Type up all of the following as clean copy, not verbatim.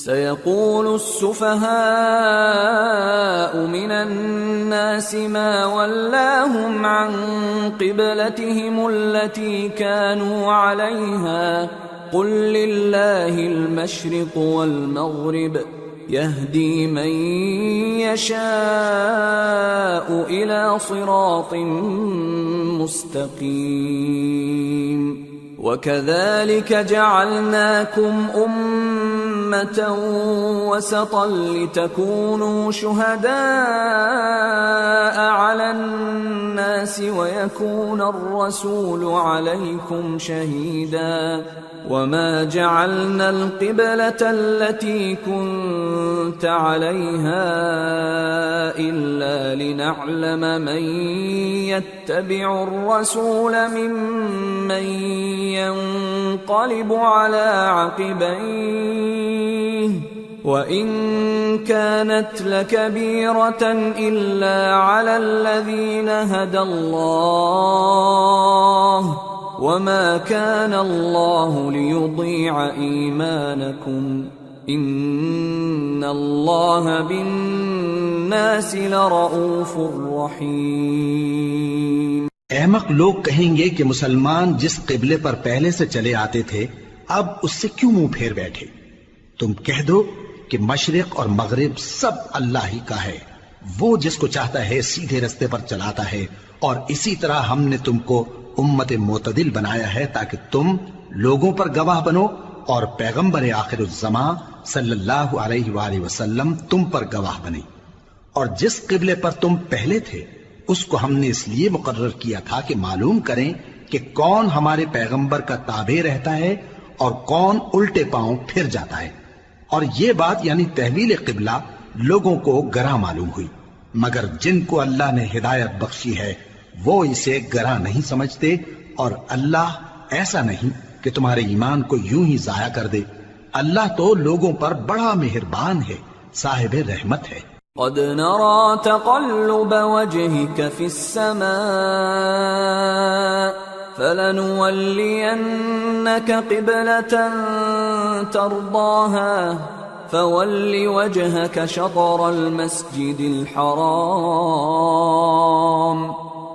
سيقول السفهاء من الناس ما ولاهم عن قبلتهم التي كانوا عليها قل لله المشرق والمغرب يهدي من يشاء إلى صراط مستقيم وكذلك جعلناكم أمة وسطا لتكونوا شهداء على الناس ويكون الرسول عليكم شهيدا وما جعلنا القبلة التي كنت عليها إلا لنعلم من يتبع الرسول ممن ينقلب على عقبيه وإن كانت لكبيرة إلا على الذين هدى الله وما كان الله ليضيع إيمانكم إن الله بالناس لرؤوف رحيم۔ احمق لوگ کہیں گے کہ مسلمان جس قبلے پر پہلے سے چلے آتے تھے اب اس سے کیوں منہ پھیر بیٹھے؟ تم کہہ دو کہ مشرق اور مغرب سب اللہ ہی کا ہے، وہ جس کو چاہتا ہے سیدھے رستے پر چلاتا ہے، اور اسی طرح ہم نے تم کو امت معتدل بنایا ہے تاکہ تم لوگوں پر گواہ بنو اور پیغمبر آخر الزمان صلی اللہ علیہ وآلہ وسلم تم پر گواہ بنے۔ اور جس قبلے پر تم پہلے تھے اس کو ہم نے اس لیے مقرر کیا تھا کہ معلوم کریں کہ کون ہمارے پیغمبر کا تابع رہتا ہے اور کون الٹے پاؤں پھر جاتا ہے۔ اور یہ بات یعنی تحویل قبلہ لوگوں کو گراں معلوم ہوئی، مگر جن کو اللہ نے ہدایت بخشی ہے وہ اسے گراں نہیں سمجھتے، اور اللہ ایسا نہیں کہ تمہارے ایمان کو یوں ہی ضائع کر دے۔ اللہ تو لوگوں پر بڑا مہربان ہے، صاحب رحمت ہے۔ قد نرى تقلب وجهك في السماء فلنولينك قبلة ترضاها فول وجهك شطر المسجد الحرام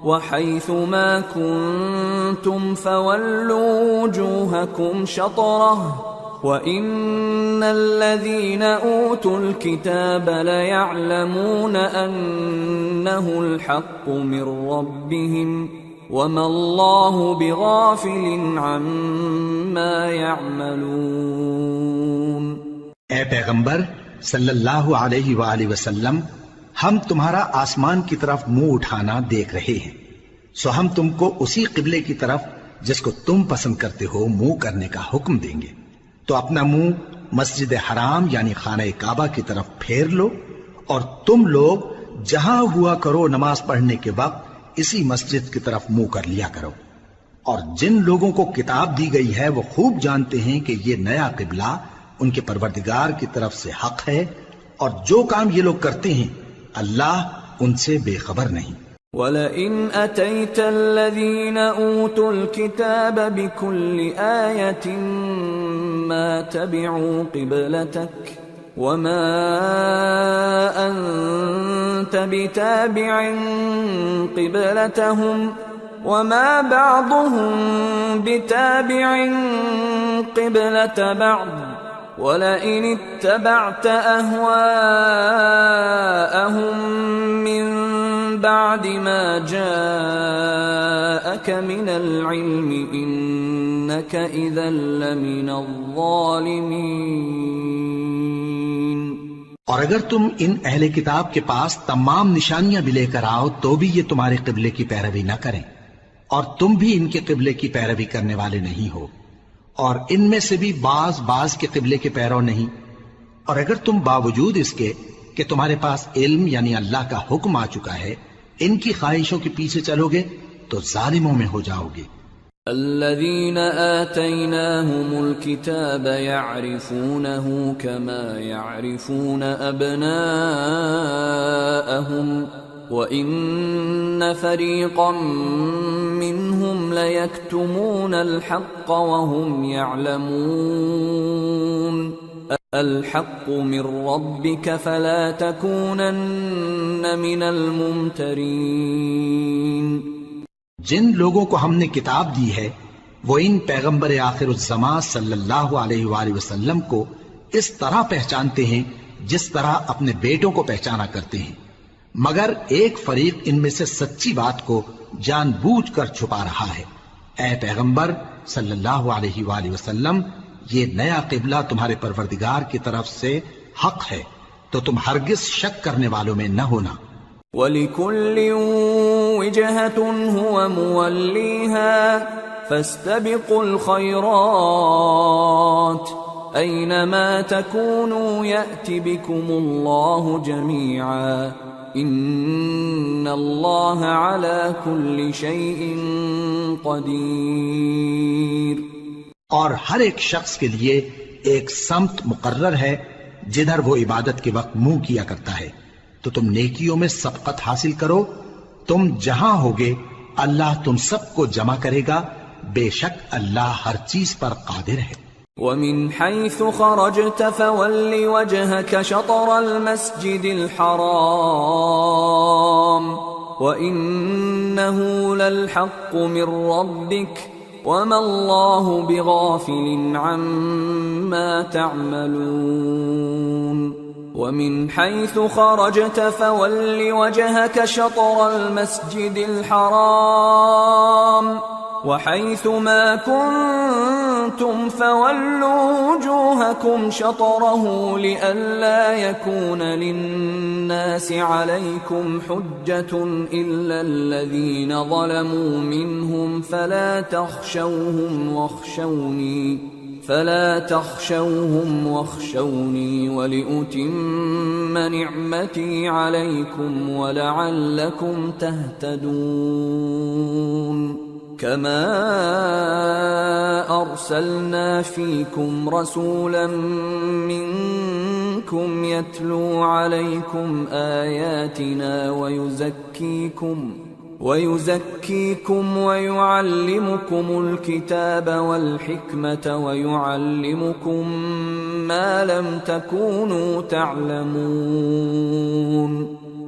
وحيث ما كنتم فولوا وجوهكم شطره وَإِنَّ الَّذِينَ أُوتُوا الْكِتَابَ لَيَعْلَمُونَ أَنَّهُ الْحَقُّ مِنْ رَبِّهِمْ وَمَا اللَّهُ بِغَافِلٍ عَمَّا يَعْمَلُونَ۔ اے پیغمبر صلی اللہ علیہ وآلہ وسلم، ہم تمہارا آسمان کی طرف منہ اٹھانا دیکھ رہے ہیں، سو ہم تم کو اسی قبلے کی طرف جس کو تم پسند کرتے ہو منہ کرنے کا حکم دیں گے، تو اپنا منہ مسجد حرام یعنی خانہ کعبہ کی طرف پھیر لو، اور تم لوگ جہاں ہوا کرو نماز پڑھنے کے وقت اسی مسجد کی طرف منہ کر لیا کرو۔ اور جن لوگوں کو کتاب دی گئی ہے وہ خوب جانتے ہیں کہ یہ نیا قبلہ ان کے پروردگار کی طرف سے حق ہے، اور جو کام یہ لوگ کرتے ہیں اللہ ان سے بے خبر نہیں۔ وَلَئِنْ أَتَيْتَ الَّذِينَ أُوتُوا الْكِتَابَ بِكُلِّ آيَةٍ مَا تَبِعُوا قِبْلَتَكَ وَمَا أَنْتَ بِتَابِعٍ قِبْلَتَهُمْ وَمَا بَعْضُهُمْ بِتَابِعٍ قِبْلَةَ بَعْضٍ وَلَئِنِ اتَّبَعْتَ أَهْوَاءَهُمْ مِنْ بعد ما جاءك من العلم إنك إذا لمن الظالمين۔ اور اگر تم ان اہل کتاب کے پاس تمام نشانیاں بھی لے کر آؤ تو بھی یہ تمہارے قبلے کی پیروی نہ کریں، اور تم بھی ان کے قبلے کی پیروی کرنے والے نہیں ہو، اور ان میں سے بھی بعض کے قبلے کے پیرو نہیں۔ اور اگر تم باوجود اس کے کہ تمہارے پاس علم یعنی اللہ کا حکم آ چکا ہے ان کی خواہشوں کے پیچھے چلو گے تو ظالموں میں ہو جاؤ گے۔ الذين آتيناهم الكتاب يعرفونه كما يعرفون أبناءهم وَإِنَّ فَرِيقًا مِّنْهُمْ لَيَكْتُمُونَ الْحَقَّ وَهُمْ يَعْلَمُونَ الحق من ربك فلا تكونن من الممترين. جن لوگوں کو ہم نے کتاب دی ہے وہ ان پیغمبر آخر الزمان صلی اللہ علیہ وآلہ وسلم کو اس طرح پہچانتے ہیں جس طرح اپنے بیٹوں کو پہچانا کرتے ہیں، مگر ایک فریق ان میں سے سچی بات کو جان بوجھ کر چھپا رہا ہے. اے پیغمبر صلی اللہ علیہ وآلہ وسلم، یہ نیا قبلہ تمہارے پروردگار کی طرف سے حق ہے، تو تم ہرگز شک کرنے والوں میں نہ ہونا. وَلِكُلٍّ وِجْهَةٌ هُوَ مُوَلِّيهَا فَاسْتَبِقُوا الْخَيْرَاتِ أَيْنَمَا تَكُونُوا يَأْتِ بِكُمُ اللَّهُ جَمِيعًا إِنَّ اللَّهَ عَلَى كُلِّ شَيْءٍ قَدِيرٌ. اور ہر ایک شخص کے لیے ایک سمت مقرر ہے جدھر وہ عبادت کے وقت منہ کیا کرتا ہے، تو تم نیکیوں میں سبقت حاصل کرو. تم جہاں ہوگے اللہ تم سب کو جمع کرے گا، بے شک اللہ ہر چیز پر قادر ہے. وَمِنْ حَيْثُ خَرَجْتَ فَوَلِّ وَجْهَكَ شَطْرَ الْمَسْجِدِ الْحَرَامِ وَإِنَّهُ لَلْحَقُّ مِنْ رَبِّكَ وَمَا اللَّهُ بِغَافِلٍ عَمَّا تَعْمَلُونَ. وَمِنْ حَيْثُ خَرَجْتَ فَوَلِّ وَجْهَكَ شَطْرَ الْمَسْجِدِ الْحَرَامِ وَحَيْثُ مَا كُنْتُمْ فَوَلُّوا وُجُوهَكُمْ شَطْرَهُ لِئَلَّا يَكُونَ لِلنَّاسِ عَلَيْكُمْ حُجَّةٌ إِلَّا الَّذِينَ ظَلَمُوا مِنْهُمْ فَلَا تَخْشَوْهُمْ وَاخْشَوْنِي وَلِأُتِمَّ نِعْمَتِي عَلَيْكُمْ وَلَعَلَّكُمْ تَهْتَدُونَ. كَمَا أَرْسَلْنَا فِيكُمْ رَسُولًا مِّنكُمْ يَتْلُو عَلَيْكُمْ آيَاتِنَا وَيُزَكِّيكُمْ وَيُعَلِّمُكُمُ الْكِتَابَ وَالْحِكْمَةَ وَيُعَلِّمُكُمْ مَا لَمْ تَكُونُوا تَعْلَمُونَ.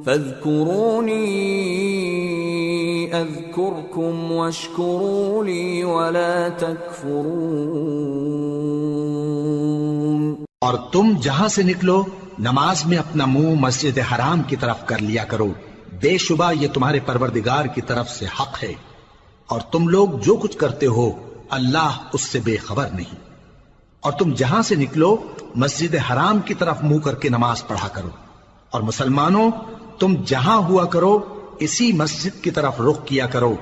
فَاذْكُرُونِي أَذْكُرْكُمْ وَاشْكُرُوا لِي وَلَا تَكْفُرُونَ. اور تم جہاں سے نکلو نماز میں اپنا منہ مسجد حرام کی طرف کر لیا کرو، بے شبہ یہ تمہارے پروردگار کی طرف سے حق ہے، اور تم لوگ جو کچھ کرتے ہو اللہ اس سے بے خبر نہیں. اور تم جہاں سے نکلو مسجد حرام کی طرف منہ کر کے نماز پڑھا کرو، اور مسلمانوں تم جہاں ہوا کرو اسی مسجد کی طرف رخ کیا کرو.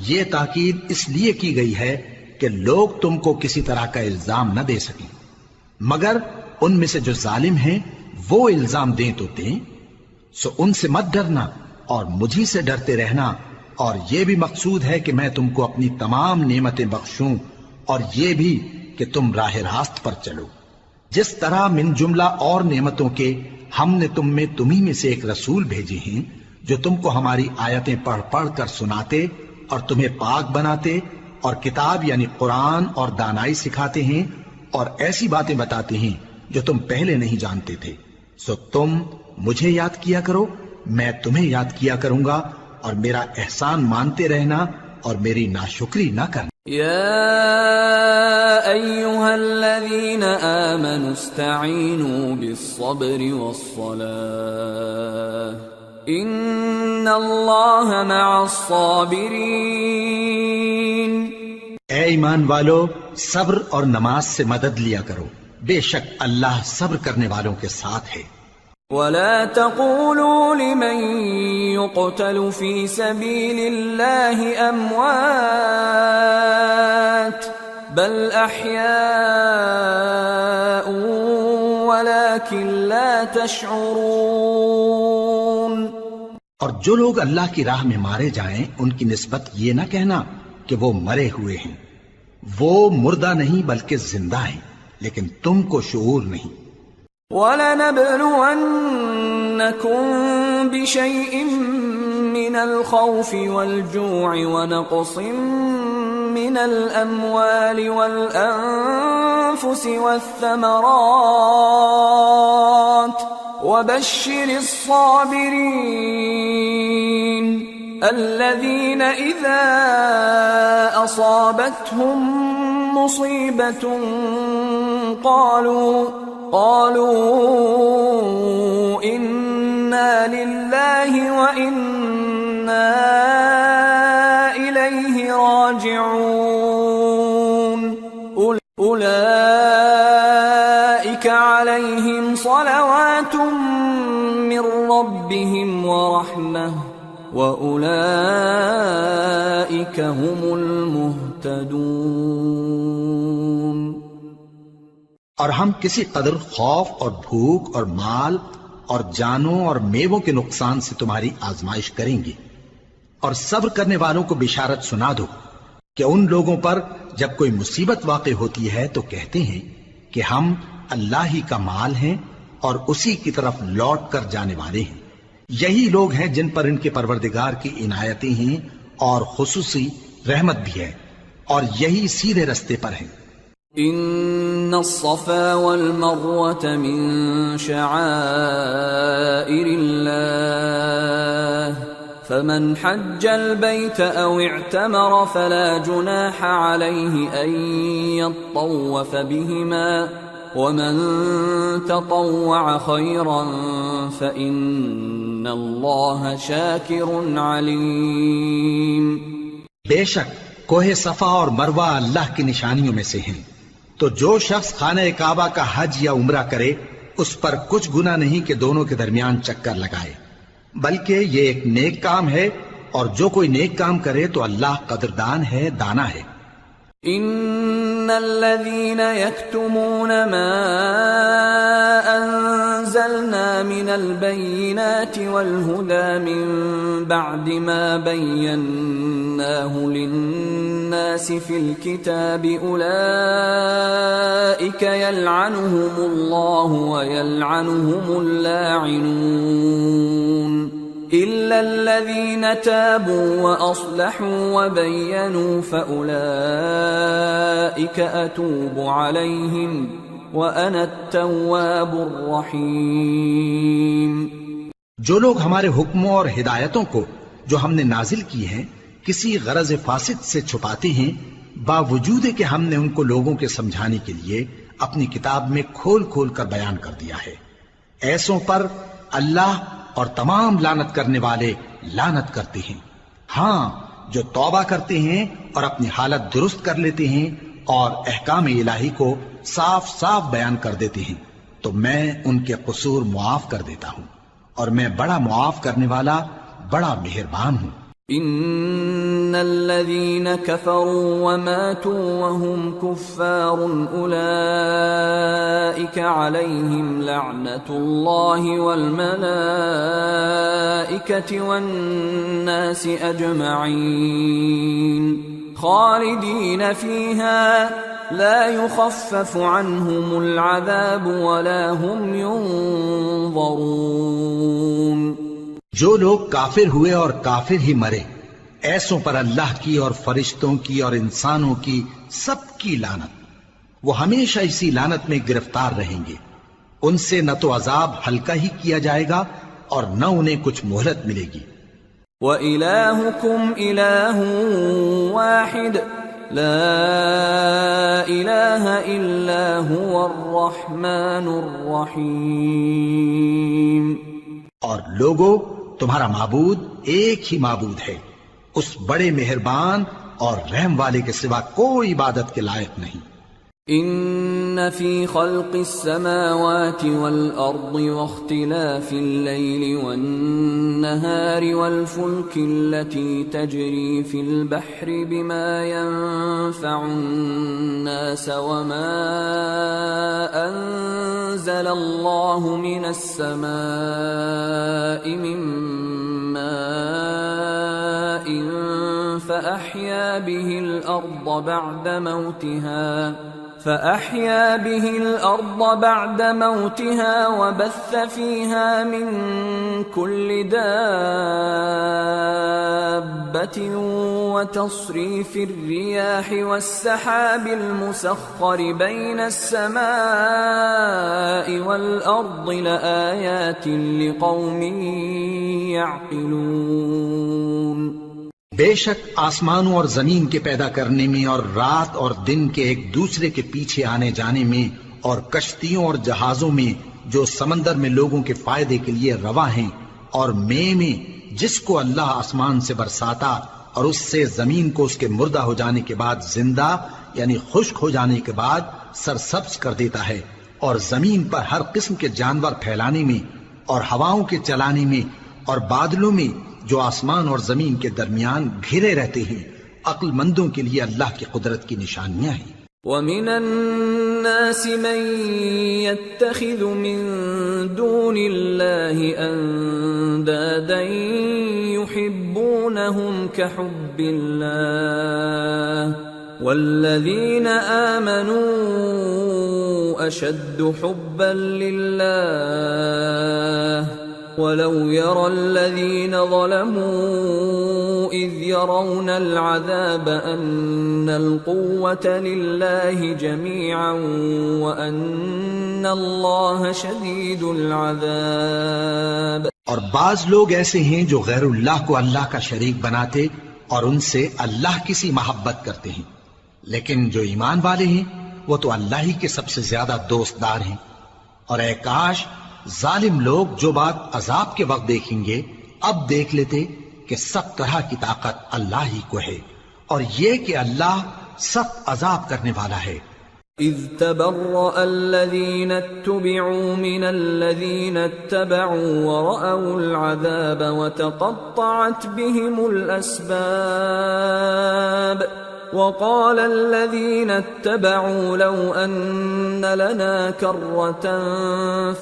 یہ تاکید اس لیے کی گئی ہے کہ لوگ تم کو کسی طرح کا الزام نہ دے سکیں، مگر ان میں سے جو ظالم ہیں وہ الزام دیں تو دیں. سو ان سے مت ڈرنا اور مجھی سے ڈرتے رہنا، اور یہ بھی مقصود ہے کہ میں تم کو اپنی تمام نعمتیں بخشوں، اور یہ بھی کہ تم راہ راست پر چلو. جس طرح من جملہ اور نعمتوں کے ہم نے تمہیں میں سے ایک رسول بھیجے ہیں جو تم کو ہماری آیتیں پڑھ پڑھ کر سناتے اور تمہیں پاک بناتے، اور کتاب یعنی قرآن اور دانائی سکھاتے ہیں، اور ایسی باتیں بتاتے ہیں جو تم پہلے نہیں جانتے تھے. سو تم مجھے یاد کیا کرو، میں تمہیں یاد کیا کروں گا، اور میرا احسان مانتے رہنا اور میری ناشکری نہ کرنا. يا أيها الذين آمنوا استعينوا بالصبر والصلاة إن الله مع الصابرين. اے ایمان والو، صبر اور نماز سے مدد لیا کرو، بے شک اللہ صبر کرنے والوں کے ساتھ ہے. ولا تقولوا لمن يقتل في سبيل الله أموات بل أحياء ولكن لا تشعرون. اور جو لوگ اللہ کی راہ میں مارے جائیں ان کی نسبت یہ نہ کہنا کہ وہ مرے ہوئے ہیں، وہ مردہ نہیں بلکہ زندہ ہیں، لیکن تم کو شعور نہیں. وَلَنَبْلُوَنَّكُمْ بِشَيْءٍ مِّنَ الْخَوْفِ وَالْجُوعِ وَنَقْصٍ من الأموال والأنفس والثمرات وبشر الصابرين الذين إذا أصابتهم مصيبة قالوا إنا لله وإنا إليه راجعون أولئك عليهم صلوات من ربهم ورحمة وأولئك هم المهتدون۔ اور ہم کسی قدر خوف اور بھوک اور مال اور جانوں اور میووں کے نقصان سے تمہاری آزمائش کریں گے، اور صبر کرنے والوں کو بشارت سنا دو کہ ان لوگوں پر جب کوئی مصیبت واقع ہوتی ہے تو کہتے ہیں کہ ہم اللہ ہی کا مال ہیں اور اسی کی طرف لوٹ کر جانے والے ہیں۔ یہی لوگ ہیں جن پر ان کے پروردگار کی عنایتیں ہیں اور خصوصی رحمت بھی ہے، اور یہی سیدھے رستے پر ہیں۔ ان الصفا والمروة من شعائر الله فمن حج البيت او اعتمر فلا جناح عليه ان يطوف بهما ومن تطوع خيرا فإن الله شاكر عليم۔ بے شک کوہ صفا اور مروہ اللہ کی نشانیوں میں سے ہیں، تو جو شخص خانہ کعبہ کا حج یا عمرہ کرے اس پر کچھ گناہ نہیں کہ دونوں کے درمیان چکر لگائے، بلکہ یہ ایک نیک کام ہے، اور جو کوئی نیک کام کرے تو اللہ قدردان ہے، دانا ہے۔ ان الذين يكتمون ما انزلنا من البينات والهدى من بعد ما بيناه للناس في الكتاب اولئك يلعنهم الله ويلعنهم اللاعنون إلا الذين تابوا وأصلحوا وبينوا فأولئك أتوب عليهم وأنا التواب الرحيم۔ جو لوگ ہمارے حکموں اور ہدایتوں کو جو ہم نے نازل کی ہیں کسی غرض فاسد سے چھپاتے ہیں، باوجود کہ ہم نے ان کو لوگوں کے سمجھانے کے لیے اپنی کتاب میں کھول کھول کر بیان کر دیا ہے، ایسوں پر اللہ اور تمام لعنت کرنے والے لعنت کرتے ہیں۔ ہاں، جو توبہ کرتے ہیں اور اپنی حالت درست کر لیتے ہیں اور احکام الہی کو صاف صاف بیان کر دیتے ہیں تو میں ان کے قصور معاف کر دیتا ہوں، اور میں بڑا معاف کرنے والا بڑا مہربان ہوں۔ ان الذين كفروا وماتوا وهم كفار اولئك عليهم لعنة الله والملائكة والناس اجمعين خالدين فيها لا يخفف عنهم العذاب ولا هم ينظرون۔ جو لوگ کافر ہوئے اور کافر ہی مرے، ایسوں پر اللہ کی اور فرشتوں کی اور انسانوں کی سب کی لعنت، وہ ہمیشہ اسی لعنت میں گرفتار رہیں گے، ان سے نہ تو عذاب ہلکا ہی کیا جائے گا اور نہ انہیں کچھ مہلت ملے گی۔ وَإِلَٰهُكُمْ إِلَٰهٌ وَاحِدٌ لَا إِلَٰهَ إِلَّا هُوَ الرَّحْمَٰنُ الرَّحِيمُ۔ اور لوگو، تمہارا معبود ایک ہی معبود ہے، اس بڑے مہربان اور رحم والے کے سوا کوئی عبادت کے لائق نہیں۔ ان فی خلق السماوات والارض واختلاف الليل والنهار والفلك التي تجري في البحر بما ينفع الناس وما انزل الله من السماء من ماء فأحيا به الأرض بعد موتها فأحيا به الأرض بعد موتها وبث فيها من كل دابة وتصريف الرياح والسحاب المسخر بين السماء والأرض لآيات لقوم يعقلون. بے شک آسمانوں اور زمین کے پیدا کرنے میں اور رات اور دن کے ایک دوسرے کے پیچھے آنے جانے میں اور کشتیوں اور جہازوں میں جو سمندر میں لوگوں کے فائدے کے لیے رواں ہیں اور میں جس کو اللہ آسمان سے برساتا اور اس سے زمین کو اس کے مردہ ہو جانے کے بعد زندہ یعنی خشک ہو جانے کے بعد سرسبز کر دیتا ہے اور زمین پر ہر قسم کے جانور پھیلانے میں اور ہواؤں کے چلانے میں اور بادلوں میں جو آسمان اور زمین کے درمیان گھرے رہتے ہیں، عقل مندوں کے لیے اللہ کی قدرت کی نشانیاں ہیں. وَمِنَ النَّاسِ مَن يَتَّخِذُ مِن دُونِ اللَّهِ أَندَادًا يُحِبُّونَهُمْ كَحُبِّ اللَّهِ وَالَّذِينَ آمَنُوا أَشَدُّ حُبًّا لِلَّهِ وَلَوْ يَرَى الَّذِينَ ظَلَمُوا إِذْ يَرَوْنَ الْعَذَابَ أَنَّ الْقُوَّةَ لِلَّهِ جَمِيعًا وَأَنَّ اللَّهَ شَدِيدُ الْعَذَابِ. اور بعض لوگ ایسے ہیں جو غیر اللہ کو اللہ کا شریک بناتے اور ان سے اللہ کی سی محبت کرتے ہیں، لیکن جو ایمان والے ہیں وہ تو اللہ ہی کے سب سے زیادہ دوست دار ہیں. اور اے کاش ظالم لوگ جو بات عذاب کے وقت دیکھیں گے اب دیکھ لیتے کہ سب طرح کی طاقت اللہ ہی کو ہے اور یہ کہ اللہ سخت عذاب کرنے والا ہے. اذ تبرأ الذين اتبعوا من الذين اتبعوا ورأوا العذاب وتقطعت بهم الأسباب وقال الذين اتبعوا لو أن لنا كرة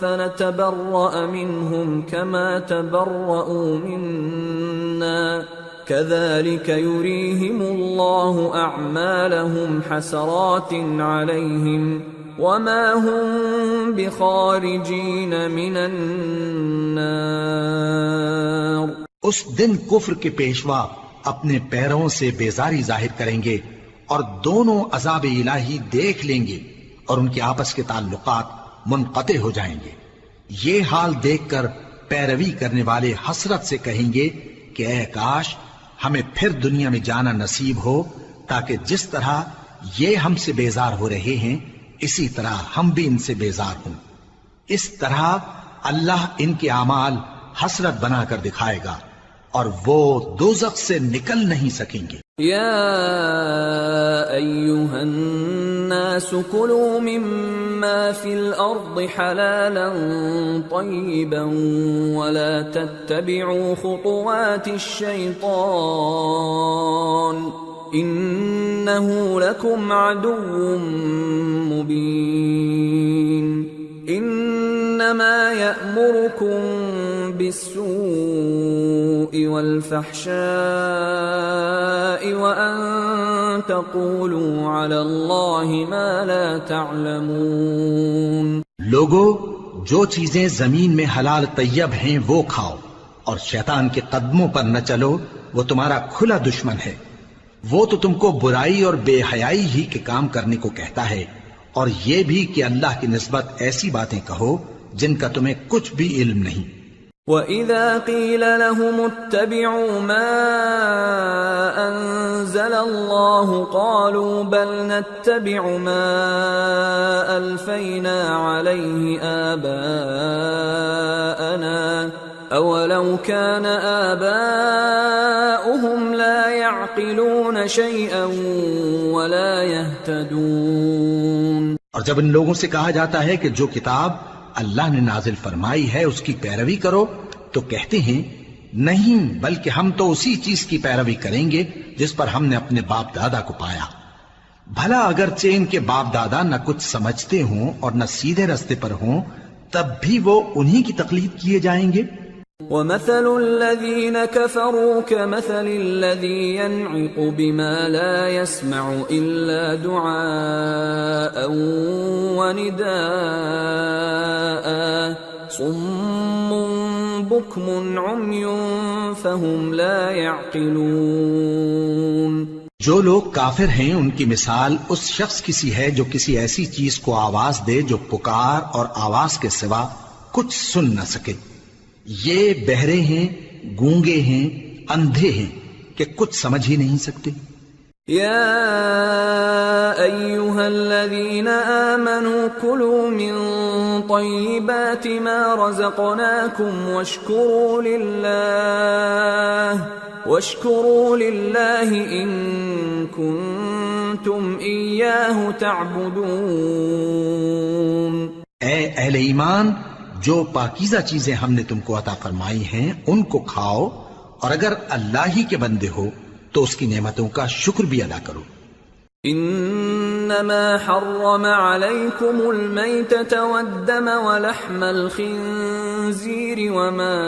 فنتبرأ منهم كما تبرأوا منا كذلك يريهم الله أعمالهم حسرات عليهم وما هم بخارجين من النار. اس دن کفر کے پیشوا اپنے پیروں سے بیزاری ظاہر کریں گے اور دونوں عذاب الہی دیکھ لیں گے اور ان کے آپس کے تعلقات منقطع ہو جائیں گے. یہ حال دیکھ کر پیروی کرنے والے حسرت سے کہیں گے کہ اے کاش ہمیں پھر دنیا میں جانا نصیب ہو تاکہ جس طرح یہ ہم سے بیزار ہو رہے ہیں اسی طرح ہم بھی ان سے بیزار ہوں. اس طرح اللہ ان کے اعمال حسرت بنا کر دکھائے گا اور وہ دوزخ سے نکل نہیں سکیں گے. یا ایھا الناس کلوا مما فی الارض حلالا طیبا ولا تتبعوا خطوات الشیطان انه لکم عدو مبین. انما یأمرکم بالسوء والفحشاء وأن تقولوا على الله ما لا تعلمون. لوگو جو چیزیں زمین میں حلال طیب ہیں وہ کھاؤ اور شیطان کے قدموں پر نہ چلو، وہ تمہارا کھلا دشمن ہے. وہ تو تم کو برائی اور بے حیائی ہی کے کام کرنے کو کہتا ہے اور یہ بھی کہ اللہ کی نسبت ایسی باتیں کہو جن کا تمہیں کچھ بھی علم نہیں. وَإِذَا قِيلَ لَهُمُ اتَّبِعُوا مَا أَنزَلَ اللَّهُ قَالُوا بَلْ نَتَّبِعُ مَا أَلْفَيْنَا عَلَيْهِ آبَاءَنَا أَوَلَوْ كَانَ آبَاؤُهُمْ لَا يَعْقِلُونَ شَيْئًا وَلَا يَهْتَدُونَ. اور جب ان لوگوں سے کہا جاتا ہے کہ جو کتاب اللہ نے نازل فرمائی ہے اس کی پیروی کرو تو کہتے ہیں نہیں، بلکہ ہم تو اسی چیز کی پیروی کریں گے جس پر ہم نے اپنے باپ دادا کو پایا. بھلا اگرچہ ان کے باپ دادا نہ کچھ سمجھتے ہوں اور نہ سیدھے رستے پر ہوں تب بھی وہ انہی کی تقلید کیے جائیں گے. ومثل الذين كفروا كمثل الذي ينعق بما لا يسمع إلا دعاء ونداء صم بكم عمي فهم لا يعقلون. جو لوگ کافر ہیں ان کی مثال اس شخص کی سی ہے جو کسی ایسی چیز کو آواز دے جو پکار اور آواز کے سوا کچھ سن نہ سکے. یہ بہرے ہیں، گونگے ہیں، اندھے ہیں کہ کچھ سمجھ ہی نہیں سکتے. يا أيها الذين آمنوا كلوا من طيبات ما رزقناكم واشكروا لله إن كنتم إياه تعبدون. اے اہل ایمان، جو پاکیزہ چیزیں ہم نے تم کو عطا فرمائی ہیں ان کو کھاؤ، اور اگر اللہ ہی کے بندے ہو تو اس کی نعمتوں کا شکر بھی ادا کرو. انما حرم عليكم الميتة والدم ولحم الخنزير وما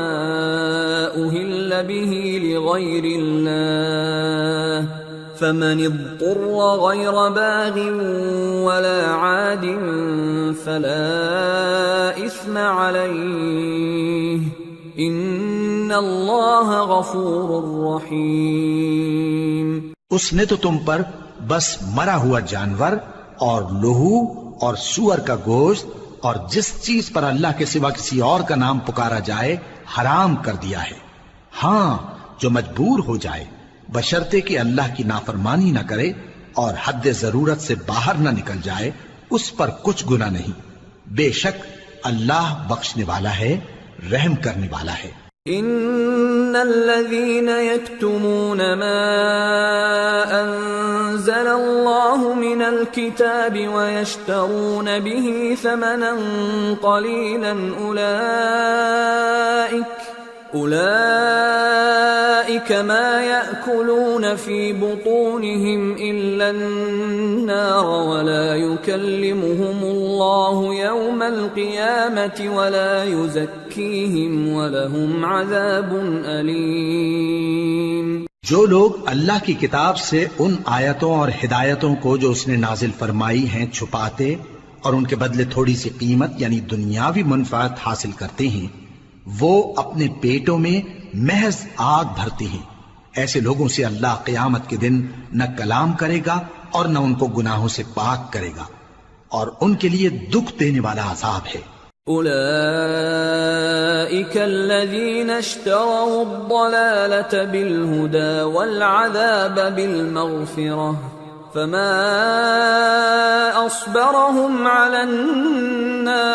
أهل به لغير الله فمن اضطر غير باغ ولا عاد فلا إثم عليه ان اللہ غفور رحیم. اس نے تو تم پر بس مرا ہوا جانور اور لہو اور سور کا گوشت اور جس چیز پر اللہ کے سوا کسی اور کا نام پکارا جائے حرام کر دیا ہے. ہاں، جو مجبور ہو جائے بشرطے کہ اللہ کی نافرمانی نہ کرے اور حد ضرورت سے باہر نہ نکل جائے، اس پر کچھ گناہ نہیں. بے شک اللہ بخشنے والا ہے، رحم کرنے والا ہے. ان الذين يكتمون ما انزل الله من الكتاب ويشترون به ثمنا قليلا اولئك ما يأكلون في بطونهم الا النار ولا يكلمهم الله يوم القيامة ولا يزكيهم ولهم عذاب أليم. جو لوگ اللہ کی کتاب سے ان آیتوں اور ہدایتوں کو جو اس نے نازل فرمائی ہیں چھپاتے اور ان کے بدلے تھوڑی سی قیمت یعنی دنیاوی منفعت حاصل کرتے ہیں، وہ اپنے پیٹوں میں محض آگ بھرتے ہیں. ایسے لوگوں سے اللہ قیامت کے دن نہ کلام کرے گا اور نہ ان کو گناہوں سے پاک کرے گا، اور ان کے لیے دکھ دینے والا عذاب ہے. اولئک الذین اشتروا الضلالة بالهدى والعذاب بالمغفرة فما اصبرهم على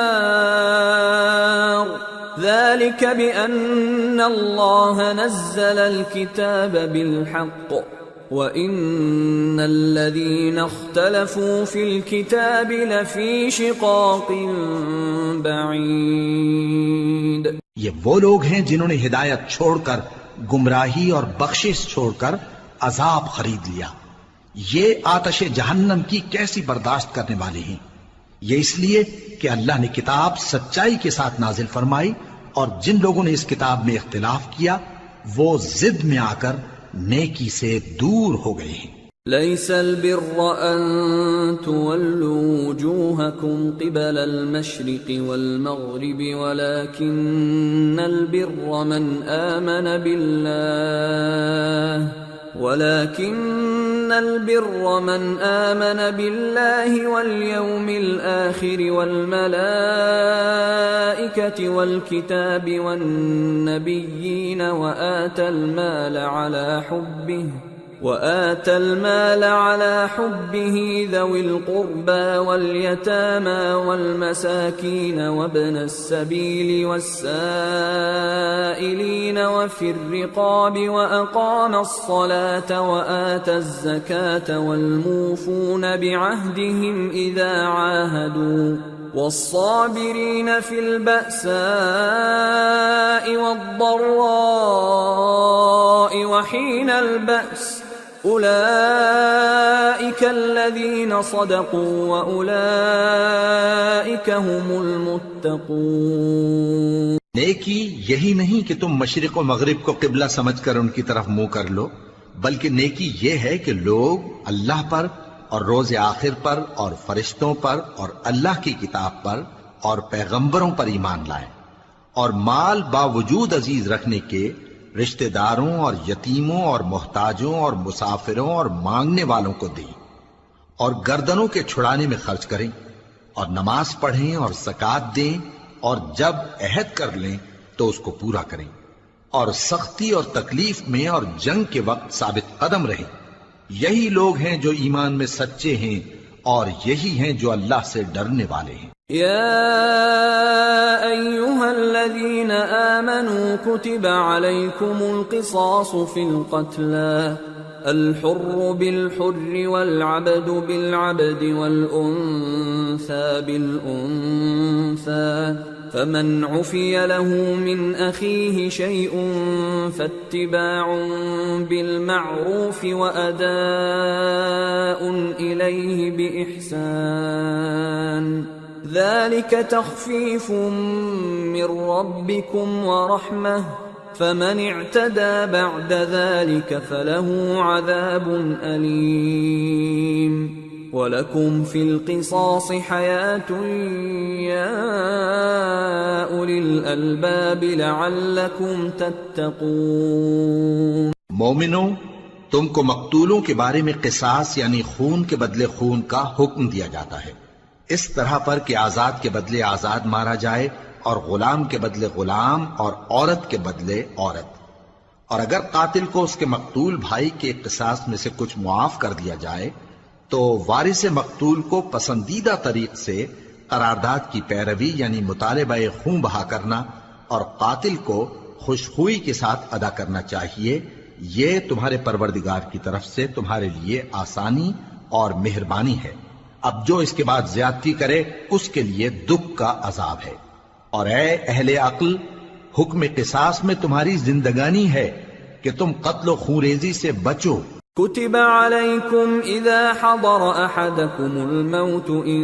النار ذلك بأن الله نزل الكتاب بالحق وَإِنَّ الَّذِينَ اخْتَلَفُوا فِي الْكِتَابِ لَفِي شِقَاقٍ بَعِيدٍ. یہ وہ لوگ ہیں جنہوں نے ہدایت چھوڑ کر گمراہی اور بخشش چھوڑ کر عذاب خرید لیا. یہ آتش جہنم کی کیسی برداشت کرنے والے ہیں. یہ اس لیے کہ اللہ نے کتاب سچائی کے ساتھ نازل فرمائی، اور جن لوگوں نے اس کتاب میں اختلاف کیا وہ ضد میں آ کر نیکی سے دور ہو گئے ہیں. ليس البر أن تولوا وجوهكم قبل المشرق والمغرب ولكن البر من آمن بالله واليوم الآخر والملائكة والكتاب والنبيين وآتى المال على حبه ذوي القربى واليتامى والمساكين وابن السبيل والسائلين وفي الرقاب وأقام الصلاة وآتى الزكاة والموفون بعهدهم إذا عاهدوا والصابرين في البأساء والضراء وحين البأس أولئك الذين صدقوا وأولئك هم المتقون. نیکی یہی نہیں کہ تم مشرق و مغرب کو قبلہ سمجھ کر ان کی طرف منہ کر لو، بلکہ نیکی یہ ہے کہ لوگ اللہ پر اور روز آخر پر اور فرشتوں پر اور اللہ کی کتاب پر اور پیغمبروں پر ایمان لائیں، اور مال باوجود عزیز رکھنے کے رشتہ داروں اور یتیموں اور محتاجوں اور مسافروں اور مانگنے والوں کو دیں، اور گردنوں کے چھڑانے میں خرچ کریں، اور نماز پڑھیں اور زکوٰۃ دیں، اور جب عہد کر لیں تو اس کو پورا کریں، اور سختی اور تکلیف میں اور جنگ کے وقت ثابت قدم رہیں۔ یہی لوگ ہیں جو ایمان میں سچے ہیں، اور یہی ہیں جو اللہ سے ڈرنے والے ہیں۔ يا أيها الذين آمنوا كتب عليكم القصاص في القتلى الحر بالحر والعبد بالعبد والأنثى بالأنثى فمن عفي له من أخيه شيء فاتباع بالمعروف وأداء إليه بإحسان ذلك تخفيف من ربكم ورحمة فمن اعتدى بعد ذلك فله عذاب أليم وَلَكُمْ فِي الْقِصَاصِ حَيَاةٌ يَا أُولِي الْأَلْبَابِ لَعَلَّكُمْ تَتَّقُونَ۔ مومنوں، تم کو مقتولوں کے بارے میں قصاص یعنی خون کے بدلے خون کا حکم دیا جاتا ہے، اس طرح پر کہ آزاد کے بدلے آزاد مارا جائے، اور غلام کے بدلے غلام، اور عورت کے بدلے عورت۔ اور اگر قاتل کو اس کے مقتول بھائی کے قصاص میں سے کچھ معاف کر دیا جائے تو وارث مقتول کو پسندیدہ طریق سے قرارداد کی پیروی یعنی مطالبہ خون بہا کرنا اور قاتل کو خوشخوئی کے ساتھ ادا کرنا چاہیے۔ یہ تمہارے پروردگار کی طرف سے تمہارے لیے آسانی اور مہربانی ہے۔ اب جو اس کے بعد زیادتی کرے اس کے لیے دکھ کا عذاب ہے۔ اور اے اہل عقل، حکم قصاص میں تمہاری زندگانی ہے کہ تم قتل و خونریزی سے بچو۔ كتب عليكم إذا حضر أحدكم الموت إن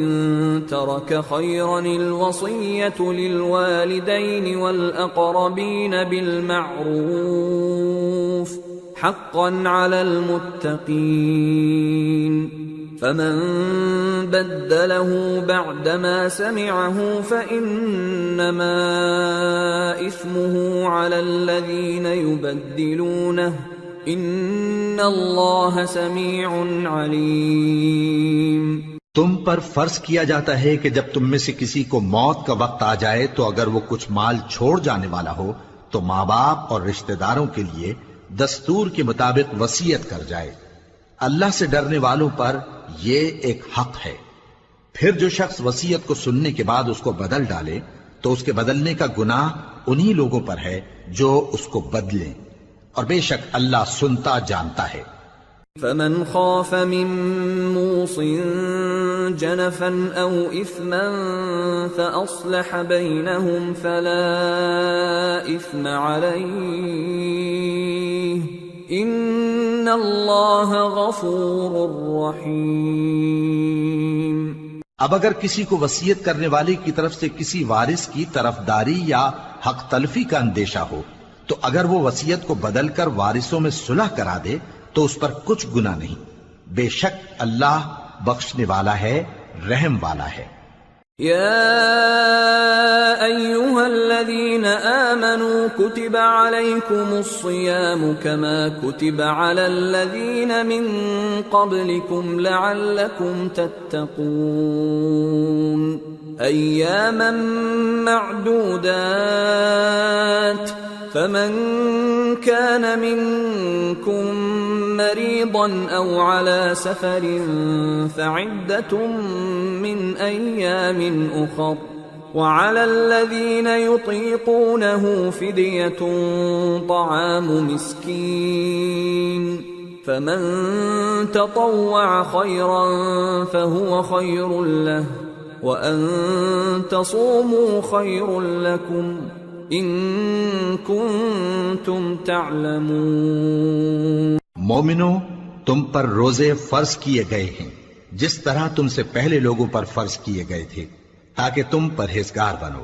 ترك خيرا الوصية للوالدين والأقربين بالمعروف حقا على المتقين فمن بدله بعدما سمعه فإنما إثمه على الذين يبدلونه ان اللہ سمیع علیم۔ تم پر فرض کیا جاتا ہے کہ جب تم میں سے کسی کو موت کا وقت آ جائے تو اگر وہ کچھ مال چھوڑ جانے والا ہو تو ماں باپ اور رشتہ داروں کے لیے دستور کے مطابق وصیت کر جائے۔ اللہ سے ڈرنے والوں پر یہ ایک حق ہے۔ پھر جو شخص وصیت کو سننے کے بعد اس کو بدل ڈالے تو اس کے بدلنے کا گناہ انہی لوگوں پر ہے جو اس کو بدلیں، اور بے شک اللہ سنتا جانتا ہے۔ فمن خاف من موص جنفا او اثما فاصلح بينهم فلا اثم عليه ان اللہ غفور رحیم۔ اب اگر کسی کو وصیت کرنے والے کی طرف سے کسی وارث کی طرفداری یا حق تلفی کا اندیشہ ہو تو اگر وہ وصیت کو بدل کر وارثوں میں صلح کرا دے تو اس پر کچھ گناہ نہیں، بے شک اللہ بخشنے والا ہے، رحم والا ہے۔ یا ایھا الذین آمنوا کتب علیکم الصیام کما کتب علی الذین من قبلکم لعلکم تتقون ایاما معدودات فمن كان منكم مريضا أو على سفر فعدة من أيام أخر وعلى الذين يطيقونه فدية طعام مسكين فمن تطوع خيرا فهو خير له وأن تصوموا خير لكم ان کنتم تعلمون۔ مومنو، تم پر روزے فرض کیے گئے ہیں جس طرح تم سے پہلے لوگوں پر فرض کیے گئے تھے تاکہ تم پرہیزگار بنو،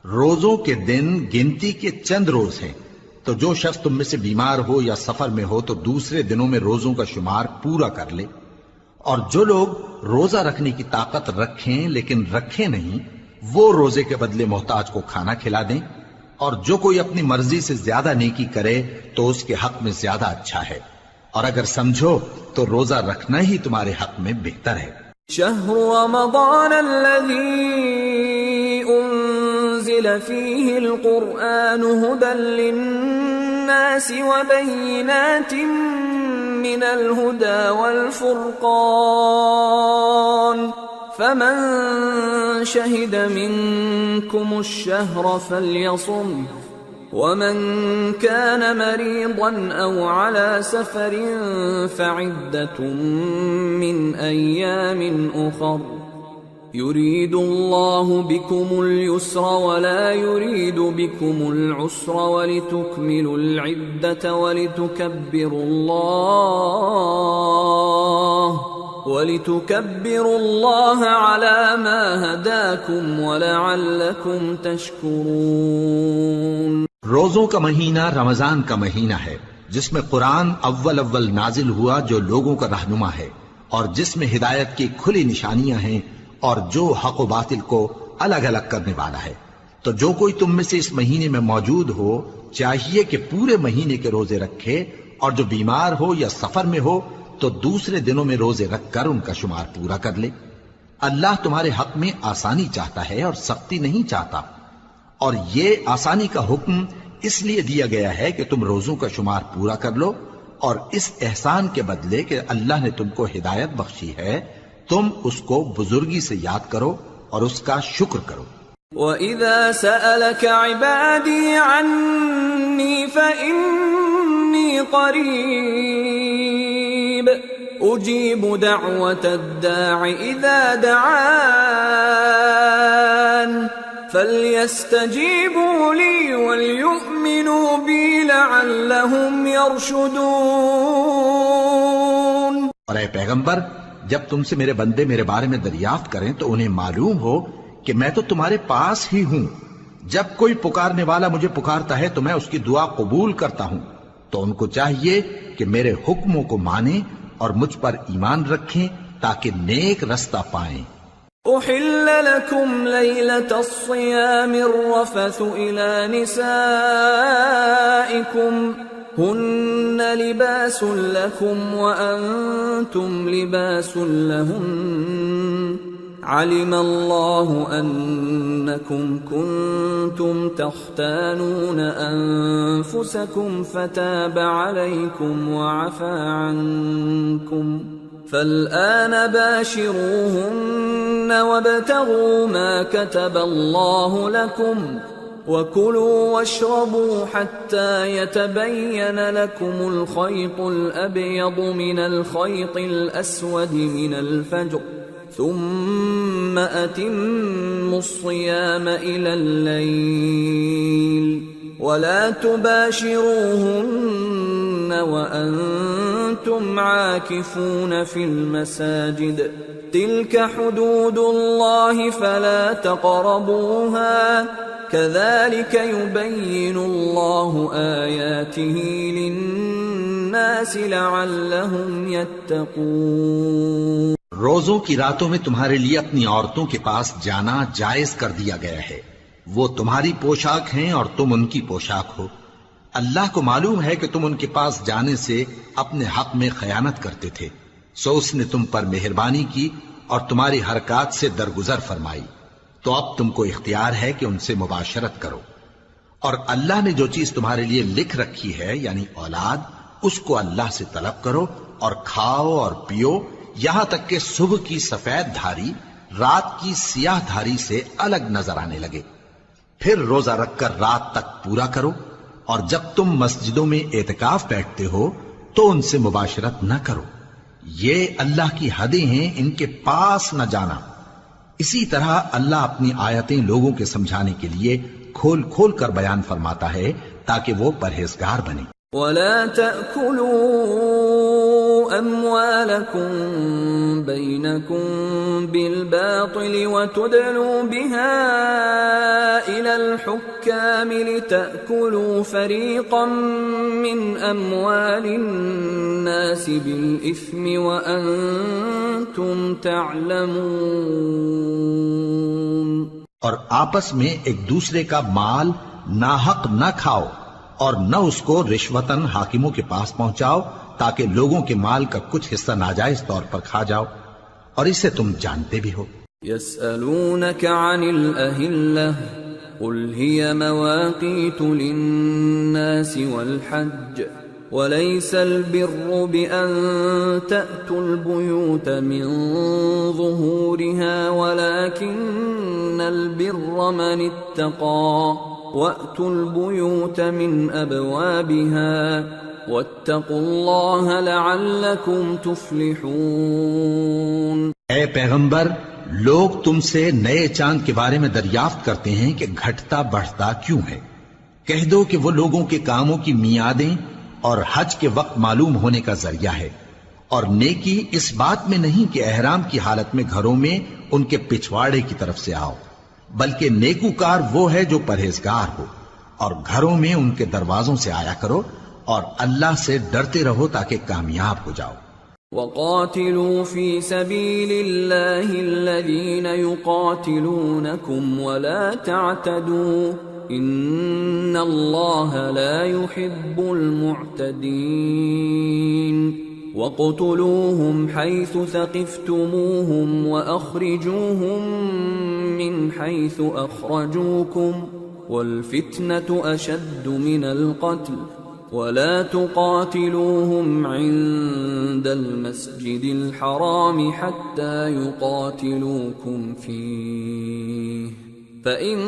روزوں کے دن گنتی کے چند روز ہیں، تو جو شخص تم میں سے بیمار ہو یا سفر میں ہو تو دوسرے دنوں میں روزوں کا شمار پورا کر لے۔ اور جو لوگ روزہ رکھنے کی طاقت رکھیں لیکن رکھیں نہیں، وہ روزے کے بدلے محتاج کو کھانا کھلا دیں، اور جو کوئی اپنی مرضی سے زیادہ نیکی کرے تو اس کے حق میں زیادہ اچھا ہے، اور اگر سمجھو تو روزہ رکھنا ہی تمہارے حق میں بہتر ہے۔ شهر رمضان الذي أنزل فيه القرآن هدى للناس وبينات من الهدى والفرقان فمن شهد منكم الشهر فليصم ومن كان مريضا أو على سفر فعدة من أيام أخر يريد الله بكم اليسر ولا يريد بكم العسر ولتكملوا العدة ولتكبروا الله على ما هداكم ولعلكم تشكرون۔ روزوں کا مہینہ رمضان کا مہینہ ہے جس میں قرآن اول نازل ہوا، جو لوگوں کا رہنما ہے اور جس میں ہدایت کی کھلی نشانیاں ہیں اور جو حق و باطل کو الگ الگ کرنے والا ہے۔ تو جو کوئی تم میں سے اس مہینے میں موجود ہو چاہیے کہ پورے مہینے کے روزے رکھے، اور جو بیمار ہو یا سفر میں ہو تو دوسرے دنوں میں روزے رکھ کر ان کا شمار پورا کر لے۔ اللہ تمہارے حق میں آسانی چاہتا ہے اور سختی نہیں چاہتا، اور یہ آسانی کا حکم اس لیے دیا گیا ہے کہ تم روزوں کا شمار پورا کر لو، اور اس احسان کے بدلے کہ اللہ نے تم کو ہدایت بخشی ہے تم اس کو بزرگی سے یاد کرو اور اس کا شکر کرو۔ وَإِذَا سَأَلَكَ عِبَادِي عَنِّي فَإِنِّي قَرِيبٌ أُجِيبُ دَعْوَةَ الدَّاعِ إِذَا دَعَانِ فَلْيَسْتَجِيبُوا لِي وَلْيُؤْمِنُوا بِي لَعَلَّهُمْ يَرْشُدُونَ۔ اور اے پیغمبر، جب تم سے میرے بندے میرے بارے میں دریافت کریں تو انہیں معلوم ہو کہ میں تو تمہارے پاس ہی ہوں۔ جب کوئی پکارنے والا مجھے پکارتا ہے تو میں اس کی دعا قبول کرتا ہوں، تو ان کو چاہیے کہ میرے حکموں کو مانیں اور مجھ پر ایمان رکھیں تاکہ نیک رستہ پائیں۔ أحل لكم ليلة الصيام الرفث إلى نسائكم هن لباس لكم وأنتم لباس لهن علم الله أنكم كنتم تختانون أنفسكم فتاب عليكم وعفى عنكم فالآن باشروهن وابتغوا ما كتب الله لكم وكلوا واشربوا حتى يتبين لكم الخيط الأبيض من الخيط الأسود من الفجر ثم أتموا الصيام إلى الليل ولا تباشروهن وأنتم عاكفون في المساجد تلك حدود الله فلا تقربوها كذلك يبين الله آياته للناس لعلهم يتقون۔ روزوں کی راتوں میں تمہارے لیے اپنی عورتوں کے پاس جانا جائز کر دیا گیا ہے، وہ تمہاری پوشاک ہیں اور تم ان کی پوشاک ہو۔ اللہ کو معلوم ہے کہ تم ان کے پاس جانے سے اپنے حق میں خیانت کرتے تھے، سو اس نے تم پر مہربانی کی اور تمہاری حرکات سے درگزر فرمائی، تو اب تم کو اختیار ہے کہ ان سے مباشرت کرو۔ اور اللہ نے جو چیز تمہارے لیے لکھ رکھی ہے یعنی اولاد، اس کو اللہ سے طلب کرو اور کھاؤ اور پیو یہاں تک کہ صبح کی سفید دھاری رات کی سیاہ دھاری سے الگ نظر آنے لگے، پھر روزہ رکھ کر رات تک پورا کرو، اور جب تم مسجدوں میں اعتکاف بیٹھتے ہو تو ان سے مباشرت نہ کرو، یہ اللہ کی حدیں ہیں، ان کے پاس نہ جانا۔ اسی طرح اللہ اپنی آیتیں لوگوں کے سمجھانے کے لیے کھول کھول کر بیان فرماتا ہے تاکہ وہ پرہیزگار بنے۔ وَلَا تَأْكُلُوا أَمْوَالَكُمْ بينكم بالباطل وتدلوا بها إلى الحكام لتأكلوا فريقا من أموال الناس بالإثم وأنتم تعلمون۔ اور آپس میں ایک دوسرے کا مال ناحق نہ کھاؤ اور نہ اس کو رشوتاً حاکموں کے پاس پہنچاؤ تاکہ لوگوں کے مال کا کچھ حصہ ناجائز طور پر کھا جاؤ، اور اسے تم جانتے بھی ہو۔ يسألونك عن الأهلة قل هي مواقيت للناس والحج وليس البر بأن تأتوا البيوت من ظهورها ولكن البر من اتقى وأتوا البيوت من أبوابها واتقوا الله لعلكم تفلحون۔ اے پیغمبر، لوگ تم سے نئے چاند کے بارے میں دریافت کرتے ہیں کہ گھٹتا بڑھتا کیوں ہے۔ کہہ دو کہ وہ لوگوں کے کاموں کی میعادیں اور حج کے وقت معلوم ہونے کا ذریعہ ہے، اور نیکی اس بات میں نہیں کہ احرام کی حالت میں گھروں میں ان کے پچھواڑے کی طرف سے آؤ، بلکہ نیکوکار وہ ہے جو پرہیزگار ہو، اور گھروں میں ان کے دروازوں سے آیا کرو اور اللہ سے ڈرتے رہو تاکہ کامیاب ہو جاؤ۔ وَقَاتِلُوا فِي سَبِيلِ اللَّهِ الَّذِينَ يُقَاتِلُونَكُمْ وَلَا تَعْتَدُوا إِنَّ اللَّهَ لَا يُحِبُّ الْمُعْتَدِينَ وَاقْتُلُوهُمْ حَيْثُ ثَقِفْتُمُوهُمْ وَأَخْرِجُوهُمْ مِنْ حَيْثُ أَخْرَجُوكُمْ وَالْفِتْنَةُ أَشَدُّ مِنَ الْقَتْلِ وَلَا تُقَاتِلُوهُمْ عِندَ الْمَسْجِدِ الْحَرَامِ حَتَّى يُقَاتِلُوكُمْ فِيهِ فَإِن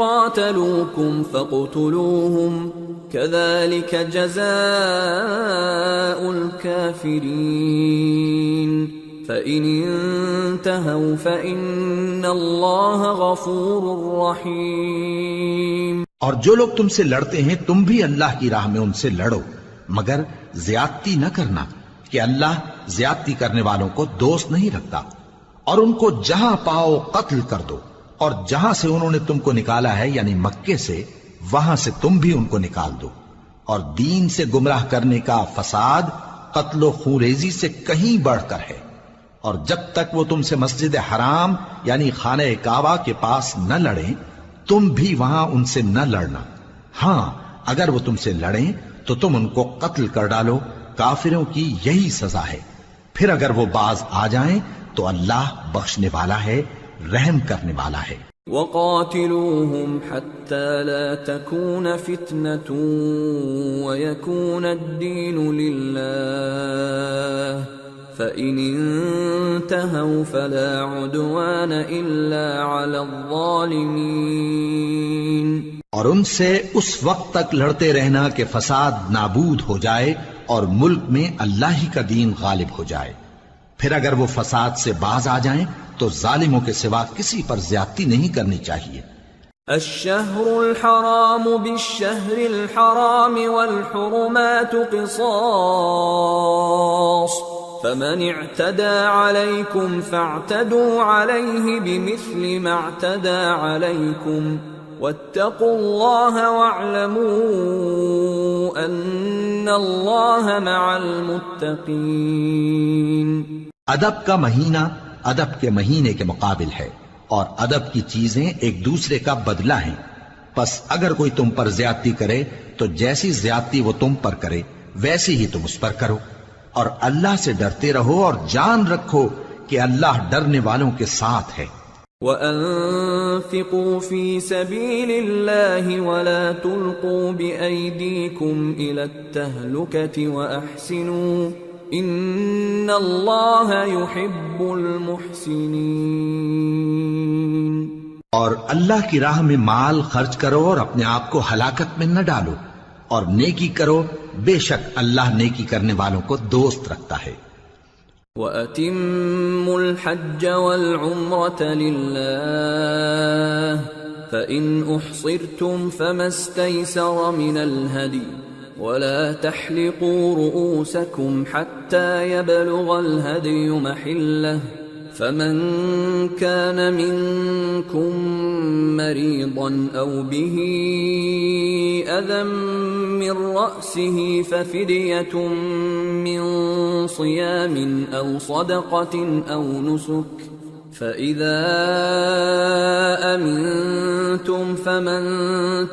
قَاتَلُوكُمْ فَاقْتُلُوهُمْ كَذَلِكَ جَزَاءُ الْكَافِرِينَ فَإِنِ انْتَهَوْا فَإِنَّ اللَّهَ غَفُورٌ رَحِيمٌ۔ اور جو لوگ تم سے لڑتے ہیں تم بھی اللہ کی راہ میں ان سے لڑو، مگر زیادتی نہ کرنا کہ اللہ زیادتی کرنے والوں کو دوست نہیں رکھتا، اور ان کو جہاں پاؤ قتل کر دو، اور جہاں سے انہوں نے تم کو نکالا ہے یعنی مکے سے وہاں سے تم بھی ان کو نکال دو، اور دین سے گمراہ کرنے کا فساد قتل و خونریزی سے کہیں بڑھ کر ہے، اور جب تک وہ تم سے مسجد حرام یعنی خانہ کعبہ کے پاس نہ لڑیں تم بھی وہاں ان سے نہ لڑنا، ہاں اگر وہ تم سے لڑیں تو تم ان کو قتل کر ڈالو، کافروں کی یہی سزا ہے، پھر اگر وہ باز آ جائیں تو اللہ بخشنے والا ہے، رحم کرنے والا ہے۔ وَقَاتِلُوهُمْ حَتَّى لَا تَكُونَ فِتْنَةٌ وَيَكُونَ الدِّينُ لِلَّهِ فَإِنِ انْتَهَوْا فَلَا عُدْوَانَ إِلَّا عَلَى الظَّالِمِينَ۔ اور ان سے اس وقت تک لڑتے رہنا کہ فساد نابود ہو جائے اور ملک میں اللہ ہی کا دین غالب ہو جائے، پھر اگر وہ فساد سے باز آ جائیں تو ظالموں کے سوا کسی پر زیادتی نہیں کرنی چاہیے۔ الشهر الحرام بالشهر الحرام والحرمات قصاص فمن اعتدى عليكم فاعتدوا عليه بمثل ما اعتدى عليكم واتقوا الله واعلموا ان الله مع المتقين۔ ادب کا مہینہ ادب کے مہینے کے مقابل ہے، اور ادب کی چیزیں ایک دوسرے کا بدلہ ہیں، پس اگر کوئی تم پر زیادتی کرے تو جیسی زیادتی وہ تم پر کرے ویسی ہی تم اس پر کرو، اور اللہ سے ڈرتے رہو اور جان رکھو کہ اللہ ڈرنے والوں کے ساتھ ہے۔ وَأَنفِقُوا فِي سَبِيلِ اللَّهِ وَلَا تُلْقُوا بِأَيْدِيكُمْ إِلَى التَّهْلُكَةِ وَأَحْسِنُوا إِنَّ اللَّهَ يُحِبُّ الْمُحْسِنِينَ۔ اور اللہ کی راہ میں مال خرچ کرو اور اپنے آپ کو ہلاکت میں نہ ڈالو، اور نیکی کرو، بے شک اللہ نیکی کرنے والوں کو دوست رکھتا ہے۔ وَأَتِمُّوا الْحَجَّ وَالْعُمْرَةَ لِلَّهِ فَإِنْ أُحْصِرْتُمْ فَمَا اسْتَيْسَرَ مِنَ الْهَدْيِ ولا تحلقوا رؤوسكم حتى يبلغ الهدي محله فمن كان منكم مريضا أو به أذى من رأسه ففدية من صيام أو صدقة أو نسك فإذا أمنتم فمن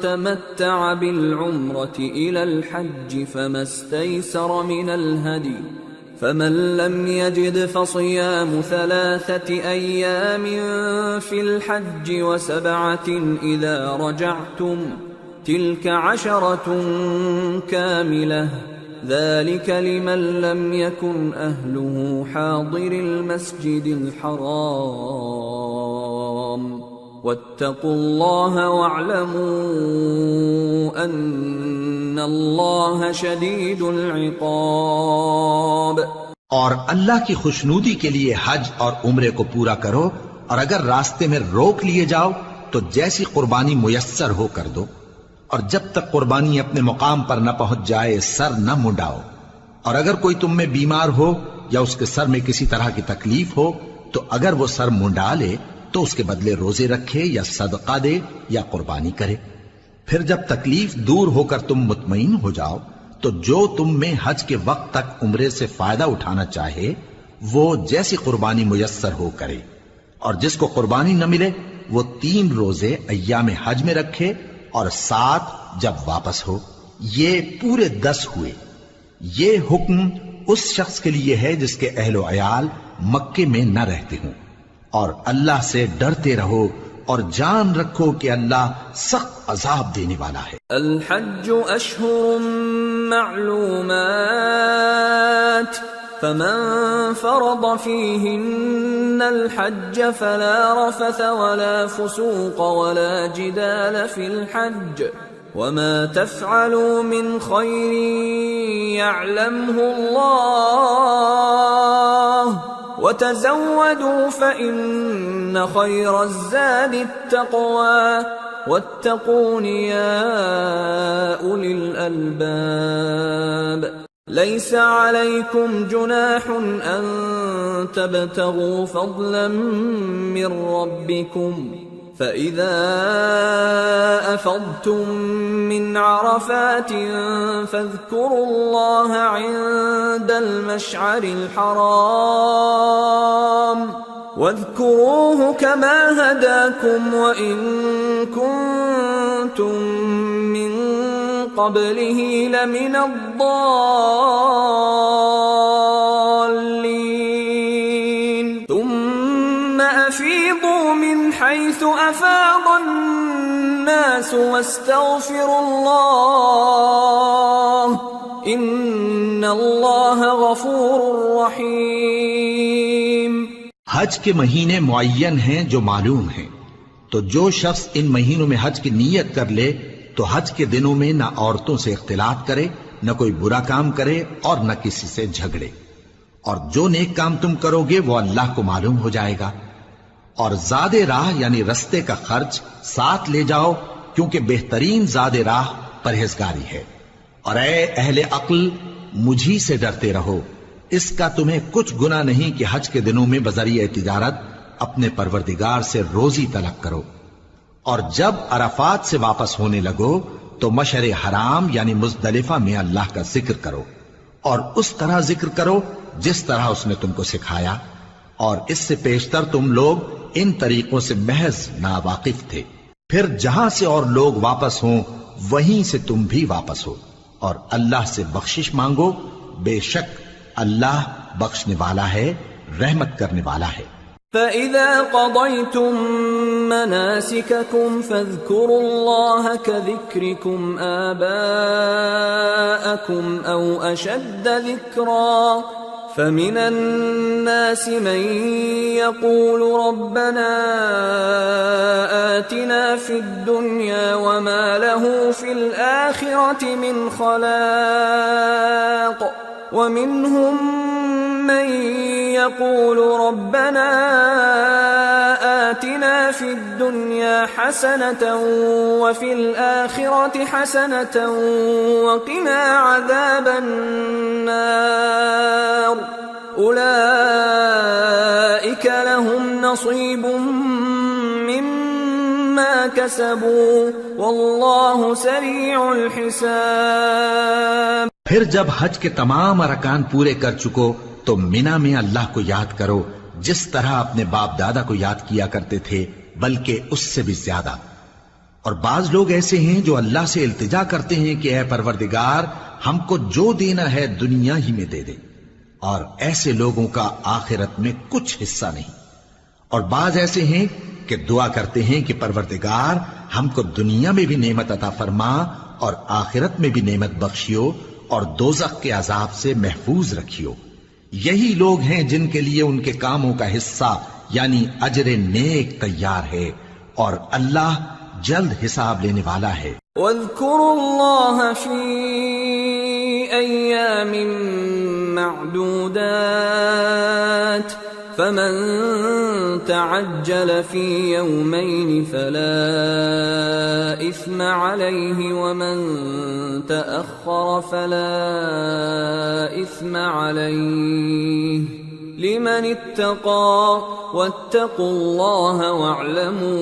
تمتع بالعمرة إلى الحج فما استيسر من الهدي فمن لم يجد فصيام 3 أيام في الحج و7 إذا رجعتم تلك 10 كاملة ذلك لمن لم يكن أهله حاضر المسجد الحرام واتقوا الله واعلموا أن الله شديد العقاب. اور اللہ کی خوشنودی کے لیے حج اور عمرے کو پورا کرو، اور اگر راستے میں روک لیے جاؤ تو جیسی قربانی میسر ہو کر دو، اور جب تک قربانی اپنے مقام پر نہ پہنچ جائے سر نہ منڈاؤ، اور اگر کوئی تم میں بیمار ہو یا اس کے سر میں کسی طرح کی تکلیف ہو تو اگر وہ سر منڈا لے تو اس کے بدلے روزے رکھے یا صدقہ دے یا قربانی کرے. پھر جب تکلیف دور ہو کر تم مطمئن ہو جاؤ تو جو تم میں حج کے وقت تک عمرے سے فائدہ اٹھانا چاہے وہ جیسی قربانی میسر ہو کرے، اور جس کو قربانی نہ ملے وہ 3 روزے ایام حج میں رکھے اور 7 جب واپس ہو. یہ پورے 10 ہوئے. یہ حکم اس شخص کے لیے ہے جس کے اہل و عیال مکے میں نہ رہتے ہوں. اور اللہ سے ڈرتے رہو اور جان رکھو کہ اللہ سخت عذاب دینے والا ہے. الحج اشہر معلومات فمن فرض فيهن الحج فلا رفث ولا فسوق ولا جدال في الحج وما تفعلوا من خير يعلمه الله وتزودوا فإن خير الزاد التقوى واتقون يا أولي الألباب. ليس عليكم جناح أن تبتغوا فضلا من ربكم فإذا أفضتم من عرفات فاذكروا الله عند المشعر الحرام واذكروه كما هداكم وإن كنتم من قبله لمن الضالين ثم أفيضوا من حيث أفاض الناس واستغفروا الله إن الله غفور رحيم. حج کے مہینے معین ہیں جو معلوم ہیں، تو جو شخص ان مہینوں میں حج کی نیت کر لے تو حج کے دنوں میں نہ عورتوں سے اختلاط کرے، نہ کوئی برا کام کرے اور نہ کسی سے جھگڑے، اور جو نیک کام تم کرو گے وہ اللہ کو معلوم ہو جائے گا. اور زاد راہ یعنی رستے کا خرچ ساتھ لے جاؤ، کیونکہ بہترین زاد راہ پرہیزگاری ہے. اور اے اہل عقل، مجھی سے ڈرتے رہو، اس کا تمہیں کچھ گناہ نہیں کہ حج کے دنوں میں بذریعہ تجارت اپنے پروردگار سے روزی طلب کرو. اور جب عرفات سے واپس ہونے لگو تو مشعر حرام یعنی مزدلفہ میں اللہ کا ذکر کرو، اور اس طرح ذکر کرو جس طرح اس نے تم کو سکھایا، اور اس سے پیشتر تم لوگ ان طریقوں سے محض ناواقف تھے. پھر جہاں سے اور لوگ واپس ہوں وہیں سے تم بھی واپس ہو، اور اللہ سے بخشش مانگو، بے شک اللہ بخشنے والا ہے، رحمت کرنے والا ہے. فَإِذَا قَضَيْتُم مَّنَاسِكَكُمْ فَاذْكُرُوا اللَّهَ كَذِكْرِكُمْ آبَاءَكُمْ أَوْ أَشَدَّ ذِكْرًا فَمِنَ النَّاسِ مَن يَقُولُ رَبَّنَا آتِنَا فِي الدُّنْيَا وَمَا لَهُ فِي الْآخِرَةِ مِنْ خَلَاقٍ وَمِنْهُم من يقول ربنا آتنا في الدنيا حسنة وفي الآخرة حسنة وقنا عذاب النار أولئك لهم نصيب مما كسبوا والله سريع الحساب۔ پھر جب حج کے تمام ارکان پورے کر چکو تو مینا میں اللہ کو یاد کرو جس طرح اپنے باپ دادا کو یاد کیا کرتے تھے، بلکہ اس سے بھی زیادہ۔ اور بعض لوگ ایسے ہیں جو اللہ سے التجا کرتے ہیں کہ اے پروردگار ہم کو جو دینا ہے دنیا ہی میں دے دے، اور ایسے لوگوں کا آخرت میں کچھ حصہ نہیں۔ اور بعض ایسے ہیں کہ دعا کرتے ہیں کہ پروردگار ہم کو دنیا میں بھی نعمت عطا فرما اور آخرت میں بھی نعمت بخشیو اور دوزخ کے عذاب سے محفوظ رکھیو۔ یہی لوگ ہیں جن کے لیے ان کے کاموں کا حصہ یعنی اجر نیک تیار ہے، اور اللہ جلد حساب لینے والا ہے۔ واذكروا الله في أيام معدودات فمن تعجل في يومين فلا إثم عليه ومن تأخر فلا إثم عليه لمن اتقى واتقوا الله واعلموا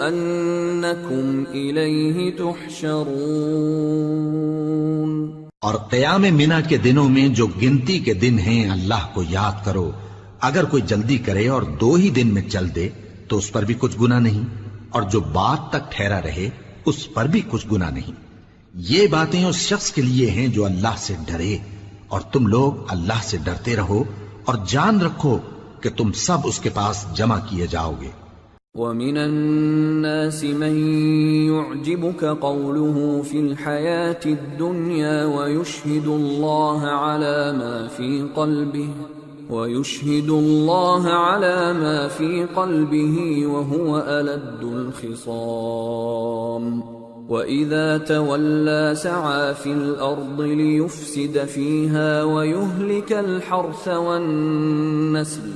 أنكم إليه تحشرون۔ اور قیام منا کے دنوں میں جو گنتی کے دن ہیں اللہ کو یاد کرو۔ اگر کوئی جلدی کرے اور 2 ہی دن میں چل دے تو اس پر بھی کچھ گناہ نہیں، اور جو بات تک ٹھہرا رہے اس پر بھی کچھ گناہ نہیں۔ یہ باتیں اس شخص کے لیے ہیں جو اللہ سے ڈرے، اور تم لوگ اللہ سے ڈرتے رہو اور جان رکھو کہ تم سب اس کے پاس جمع کیے جاؤ گے۔ وَمِنَ النَّاسِ مَن يُعْجِبُكَ قَوْلُهُ فِي الْحَيَاةِ الدُّنْيَا وَيُشْهِدُ اللَّهَ عَلَى مَا فِي قَلْبِهِ وَهُوَ أَلَدُّ الْخِصَامِ وَإِذَا تَوَلَّى سَعَى فِي الْأَرْضِ لِيُفْسِدَ فِيهَا وَيُهْلِكَ الْحَرْثَ وَالنَّسْلَ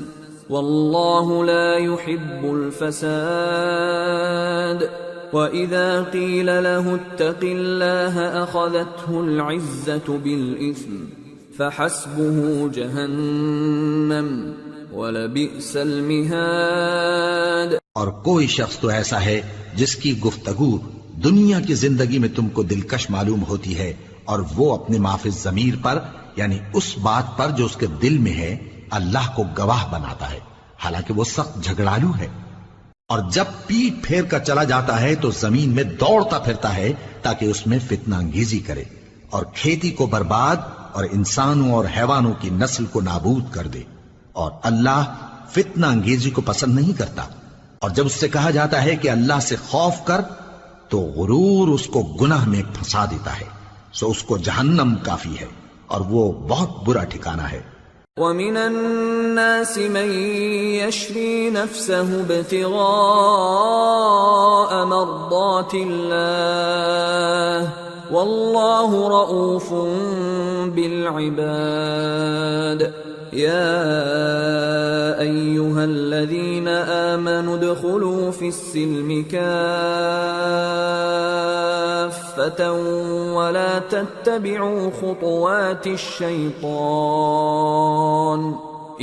وَاللَّهُ لَا يُحِبُّ الْفَسَادَ وَإِذَا قِيلَ لَهُ اتَّقِ اللَّهَ أَخَذَتْهُ الْعِزَّةُ بِالْإِثْمِ فَحَسْبُهُ جَهَنَّمُ وَلَبِئْسَ الْمِهَادُ۔ اور کوئی شخص تو ایسا ہے جس کی گفتگو دنیا کی زندگی میں تم کو دلکش معلوم ہوتی ہے، اور وہ اپنے معافی ضمیر پر یعنی اس بات پر جو اس کے دل میں ہے اللہ کو گواہ بناتا ہے، حالانکہ وہ سخت جھگڑالو ہے۔ اور جب پیٹ پھیر کر چلا جاتا ہے تو زمین میں دوڑتا پھرتا ہے تاکہ اس میں فتنہ انگیزی کرے اور کھیتی کو برباد اور انسانوں اور حیوانوں کی نسل کو نابود کر دے، اور اللہ فتنہ انگیزی کو پسند نہیں کرتا۔ اور جب اس سے کہا جاتا ہے کہ اللہ سے خوف کر تو غرور اس کو گناہ میں پھنسا دیتا ہے، سو اس کو جہنم کافی ہے اور وہ بہت برا ٹھکانہ ہے۔ وَمِنَ النَّاسِ مَن يَشْرِي نَفْسَهُ ابْتِغَاءَ مَرْضَاتِ اللَّهِ وَاللَّهُ رَءُوفٌ بِالْعِبَادِ يَا أَيُّهَا الَّذِينَ آمَنُوا ادْخُلُوا فِي السِّلْمِ كَافَّةً وَلَا تَتَّبِعُوا خُطُوَاتِ الشَّيْطَانِ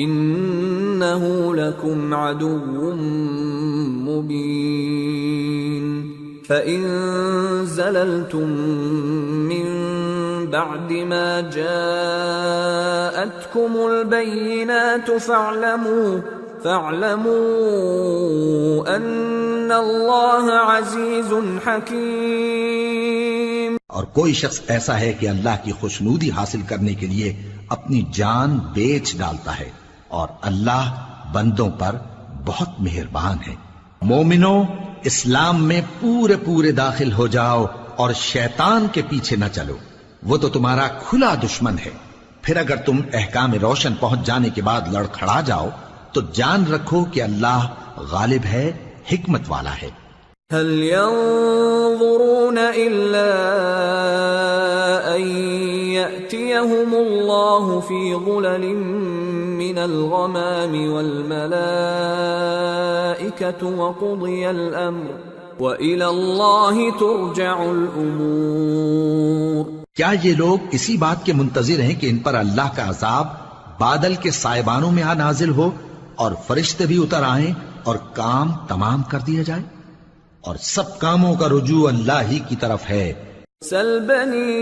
إِنَّهُ لَكُمْ عَدُوٌّ مُّبِينٌ فَإِن زَلَلْتُم مِّن بَعْدِ مَا جَاءَتْكُمُ الْبَيِّنَاتُ فَاعْلَمُوا أَنَّ اللَّهَ عَزِيزٌ حَكِيمٌ۔ اور کوئی شخص ایسا ہے کہ اللہ کی خوشنودی حاصل کرنے کے لیے اپنی جان بیچ ڈالتا ہے، اور اللہ بندوں پر بہت مہربان ہے۔ مومنو، اسلام میں پورے پورے داخل ہو جاؤ اور شیطان کے پیچھے نہ چلو، وہ تو تمہارا کھلا دشمن ہے۔ پھر اگر تم احکام روشن پہنچ جانے کے بعد لڑکھڑا جاؤ تو جان رکھو کہ اللہ غالب ہے، حکمت والا ہے۔ هل ينظرون إلا أن يأتيهم الله في ظلل من الغمام والملائكة وقضي الأمر وإلى الله ترجع الأمور۔ کیا یہ لوگ اسی بات کے منتظر ہیں کہ ان پر اللہ کا عذاب بادل کے سائبانوں میں نازل ہو اور فرشتے بھی اتر آئیں اور کام تمام کر دیا جائے؟ اور سب کاموں کا رجوع اللہ ہی کی طرف ہے۔ سل بنی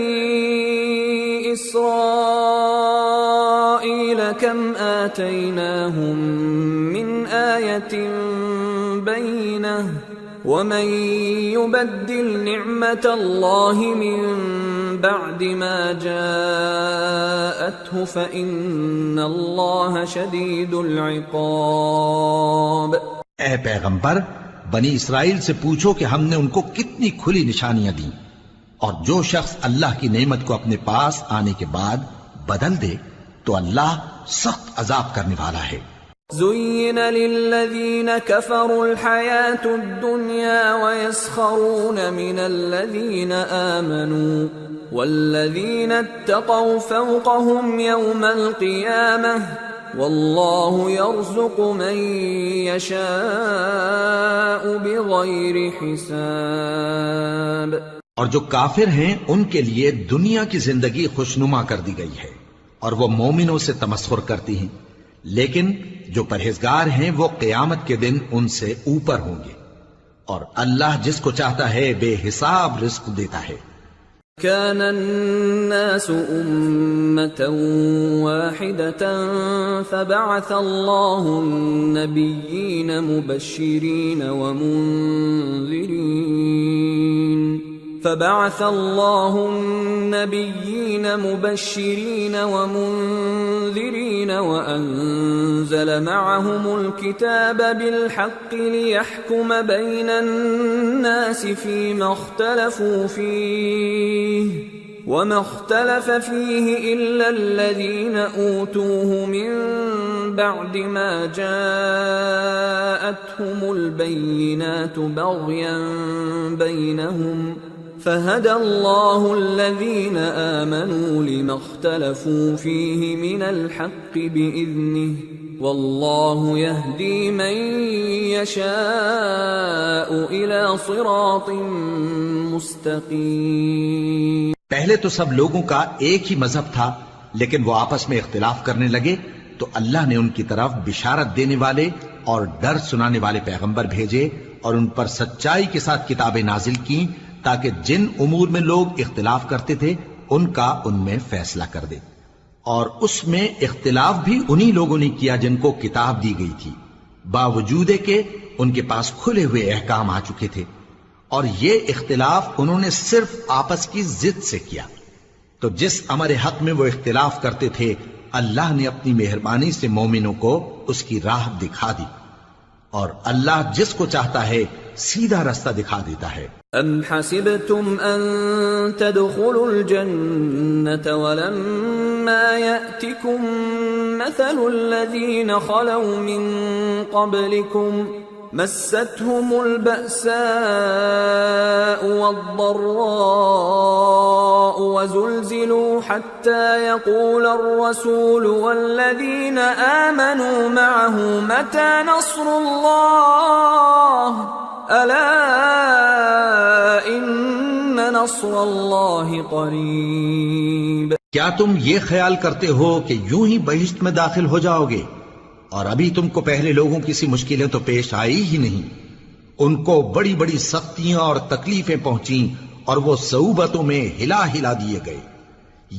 اسرائیل کم آتیناہم من آیت بینہ ومن يبدل نعمت اللہ من بعد ما جاءته فإن اللہ شدید العقاب۔ اے پیغمبر، بنی اسرائیل سے پوچھو کہ ہم نے ان کو کتنی کھلی نشانیاں دیں، اور جو شخص اللہ کی نعمت کو اپنے پاس آنے کے بعد بدل دے تو اللہ سخت عذاب کرنے والا ہے۔ زين للذين كفروا الحياة الدنيا ويسخرون من الذين آمنوا والذين اتقوا فوقهم يوم القيامة والله يرزق من يشاء بغير حساب۔ اور جو کافر ہیں ان کے لیے دنیا کی زندگی خوشنما کر دی گئی ہے اور وہ مومنوں سے تمسخر کرتی ہیں، لیکن جو پرہیزگار ہیں وہ قیامت کے دن ان سے اوپر ہوں گے، اور اللہ جس کو چاہتا ہے بے حساب رزق دیتا ہے۔ كان الناس أمة واحدة فبعث الله النبيين مبشرين ومنذرين وأنزل معهم الكتاب بالحق ليحكم بين الناس فيما اختلفوا فيه وما اختلف فيه إلا الذين أوتوه من بعد ما جاءتهم البينات بغيا بينهم فهدى الله الذين آمنوا لما اختلفوا فيه من الحق بإذنه والله يهدي من يشاء إلى صراط مستقيم۔ پہلے تو سب لوگوں کا ایک ہی مذہب تھا، لیکن وہ آپس میں اختلاف کرنے لگے تو اللہ نے ان کی طرف بشارت دینے والے اور ڈر سنانے والے پیغمبر بھیجے اور ان پر سچائی کے ساتھ کتابیں نازل کی تاکہ جن امور میں لوگ اختلاف کرتے تھے ان کا ان میں فیصلہ کر دے، اور اس میں اختلاف بھی انہی لوگوں نے کیا جن کو کتاب دی گئی تھی، باوجود کہ ان کے پاس کھلے ہوئے احکام آ چکے تھے، اور یہ اختلاف انہوں نے صرف آپس کی ضد سے کیا۔ تو جس امر حق میں وہ اختلاف کرتے تھے اللہ نے اپنی مہربانی سے مومنوں کو اس کی راہ دکھا دی، اور اللہ جس کو چاہتا ہے سیدھا راستہ دکھا دیتا ہے۔ ام حسبتم ان تدخلوا الجنة ولما يأتكم مثل الذين خلوا من قبلكم مستهم البأساء والضراء وزلزلوا حتى يقول الرسول والذين آمنوا معه متى نصر الله ألا إن نصر الله قريب۔ کیا تم یہ خیال کرتے ہو کہ یوں ہی بہشت میں داخل ہو جاؤ گے، اور ابھی تم کو پہلے لوگوں کی سی مشکلیں تو پیش آئی ہی نہیں، ان کو بڑی بڑی سختیاں اور تکلیفیں پہنچیں اور وہ صعوبتوں میں ہلا ہلا دیے گئے،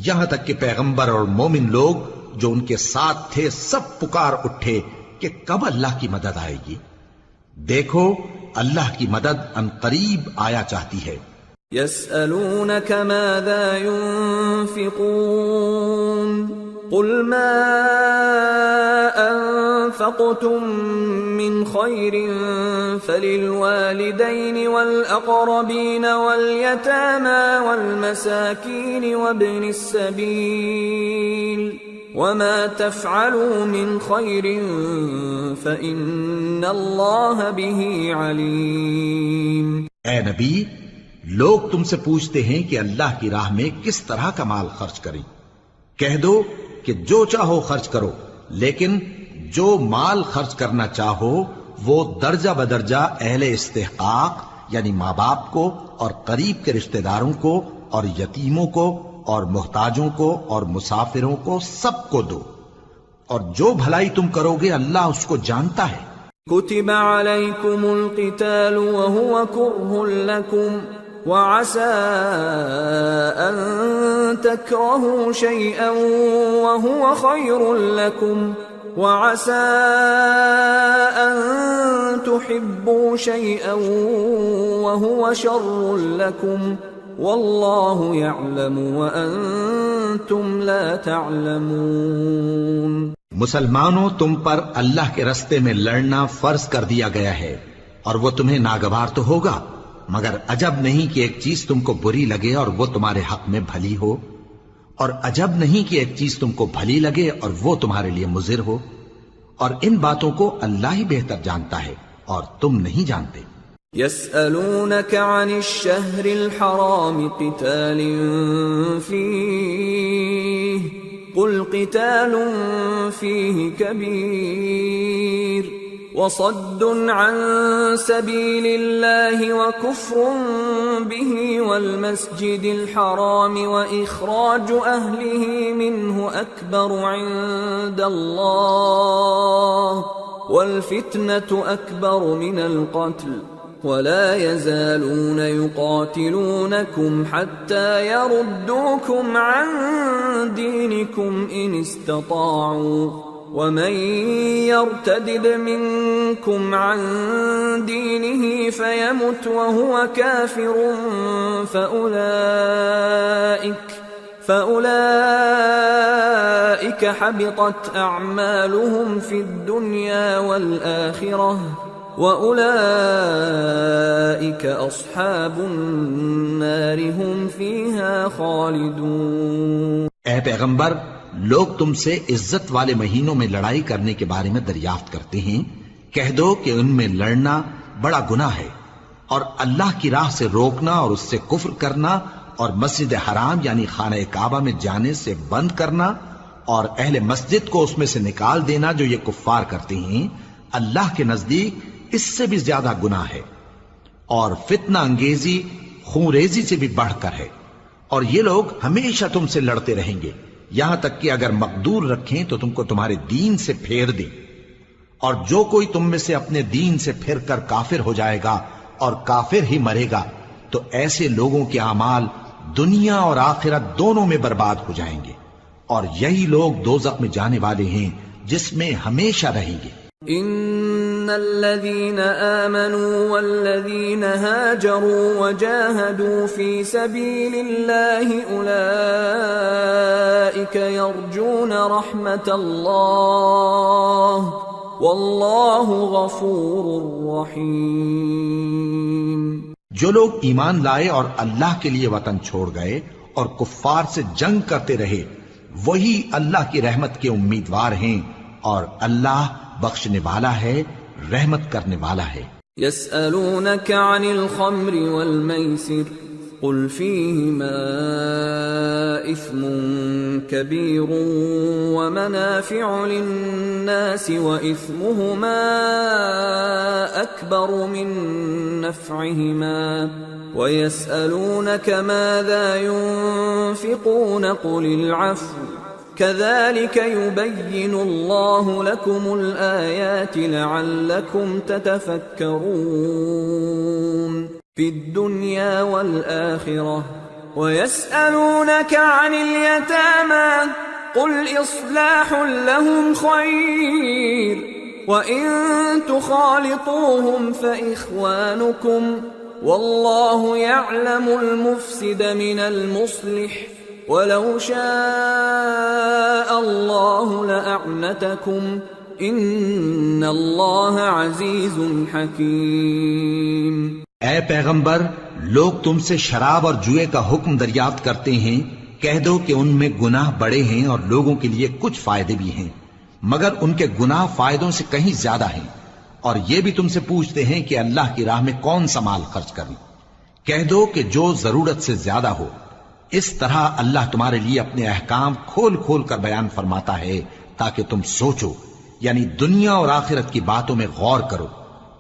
یہاں تک کہ پیغمبر اور مومن لوگ جو ان کے ساتھ تھے سب پکار اٹھے کہ کب اللہ کی مدد آئے گی۔ دیکھو اللہ کی مدد ان قریب آیا چاہتی ہے۔ يسألونك ماذا ينفقون قل ما أنفقتم من خير فللوالدين والأقربين واليتامى والمساكين وابن السبيل وما تفعلوا من خير فإن الله به عليم۔ اے نبی، لوگ تم سے پوچھتے ہیں کہ اللہ کی راہ میں کس طرح کا مال خرچ کریں، کہہ دو کہ جو چاہو خرچ کرو، لیکن جو مال خرچ کرنا چاہو وہ درجہ بدرجہ اہل استحقاق یعنی ماں باپ کو اور قریب کے رشتہ داروں کو اور یتیموں کو اور محتاجوں کو اور مسافروں کو سب کو دو، اور جو بھلائی تم کرو گے اللہ اس کو جانتا ہے۔ كتب عليكم القتال وهو كره لكم وعسى أن تكرهوا شيئا وهو خير لكم وعسى أن تحبوا شيئا وهو شر لكم والله يعلم وأنتم لا تعلمون۔ مسلمانوں، تم پر اللہ کے رستے میں لڑنا فرض کر دیا گیا ہے، اور وہ تمہیں ناگوار تو ہوگا، مگر عجب نہیں کہ ایک چیز تم کو بری لگے اور وہ تمہارے حق میں بھلی ہو، اور عجب نہیں کہ ایک چیز تم کو بھلی لگے اور وہ تمہارے لیے مضر ہو، اور ان باتوں کو اللہ ہی بہتر جانتا ہے اور تم نہیں جانتے۔ يسألونك عن الشهر الحرام قتال فيه قل قتال فيه كبير وصد عن سبيل الله وكفر به والمسجد الحرام وإخراج أهله منه أكبر عند الله والفتنة أكبر من القتل ولا يزالون يقاتلونكم حتى يردوكم عن دينكم إن استطاعوا ومن يرتدد منكم عن دينه فيمت وهو كافر فأولئك حبطت أعمالهم في الدنيا والآخرة وَأُولَئِكَ أَصْحَابُ النَّارِ هُمْ فِيهَا خَالِدُونَ۔ اے پیغمبر، لوگ تم سے عزت والے مہینوں میں لڑائی کرنے کے بارے میں دریافت کرتے ہیں، کہہ دو کہ ان میں لڑنا بڑا گناہ ہے، اور اللہ کی راہ سے روکنا اور اس سے کفر کرنا اور مسجد حرام یعنی خانہ کعبہ میں جانے سے بند کرنا اور اہل مسجد کو اس میں سے نکال دینا جو یہ کفار کرتے ہیں، اللہ کے نزدیک اس سے بھی زیادہ گناہ ہے، اور فتنہ انگیزی خونریزی سے بھی بڑھ کر ہے، اور یہ لوگ ہمیشہ تم سے لڑتے رہیں گے یہاں تک کہ اگر مقدور رکھیں تو تم کو تمہارے دین سے پھیر دیں، اور جو کوئی تم میں سے اپنے دین سے پھر کر کافر ہو جائے گا اور کافر ہی مرے گا تو ایسے لوگوں کے اعمال دنیا اور آخرت دونوں میں برباد ہو جائیں گے، اور یہی لوگ دوزخ میں جانے والے ہیں جس میں ہمیشہ رہیں گے۔ ان الذين آمنوا والذين هاجروا وجاهدوا في سبيل الله اولئك يرجون رحمة الله والله غفور رحيم۔ جو لوگ ایمان لائے اور اللہ کے لیے وطن چھوڑ گئے اور کفار سے جنگ کرتے رہے وہی اللہ کی رحمت کے امیدوار ہیں، اور اللہ بخشنے والا ہے، رحمت کرنے والا ہے۔ يسألونك عن الخمر والميسر قل فيهما إثم كبير ومنافع للناس وإثمهما أكبر من نفعهما ويسألونك ماذا ينفقون قل العفو كذلك يبين الله لكم الآيات لعلكم تتفكرون في الدنيا والآخرة ويسألونك عن اليتامى قل إصلاح لهم خير وإن تخالطوهم فإخوانكم والله يعلم المفسد من المصلح وَلَوْ شَاءَ اللَّهُ لَأَعْنَتَكُمْ إِنَّ اللَّهَ عَزِيزٌ حَكِيمٌ۔ اے پیغمبر، لوگ تم سے شراب اور جوئے کا حکم دریافت کرتے ہیں، کہہ دو کہ ان میں گناہ بڑے ہیں اور لوگوں کے لیے کچھ فائدے بھی ہیں، مگر ان کے گناہ فائدوں سے کہیں زیادہ ہیں، اور یہ بھی تم سے پوچھتے ہیں کہ اللہ کی راہ میں کون سا مال خرچ کریں، کہہ دو کہ جو ضرورت سے زیادہ ہو، اس طرح اللہ تمہارے لیے اپنے احکام کھول کھول کر بیان فرماتا ہے تاکہ تم سوچو، یعنی دنیا اور آخرت کی باتوں میں غور کرو۔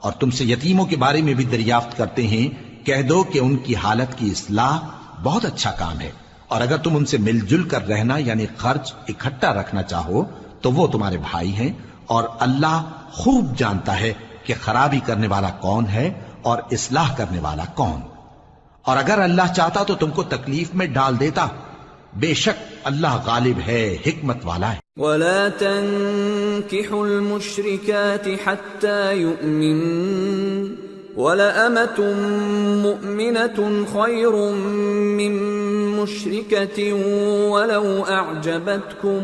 اور تم سے یتیموں کے بارے میں بھی دریافت کرتے ہیں، کہہ دو کہ ان کی حالت کی اصلاح بہت اچھا کام ہے، اور اگر تم ان سے مل جل کر رہنا یعنی خرچ اکٹھا رکھنا چاہو تو وہ تمہارے بھائی ہیں، اور اللہ خوب جانتا ہے کہ خرابی کرنے والا کون ہے اور اصلاح کرنے والا کون۔ اور اگر اللہ چاہتا تو تم کو تکلیف میں ڈال دیتا، بے شک اللہ غالب ہے، حکمت والا ہے۔ ولا تنكحوا المشركات حتى يؤمنن ولأمة مؤمنة خير من مشركة ولو أعجبتكم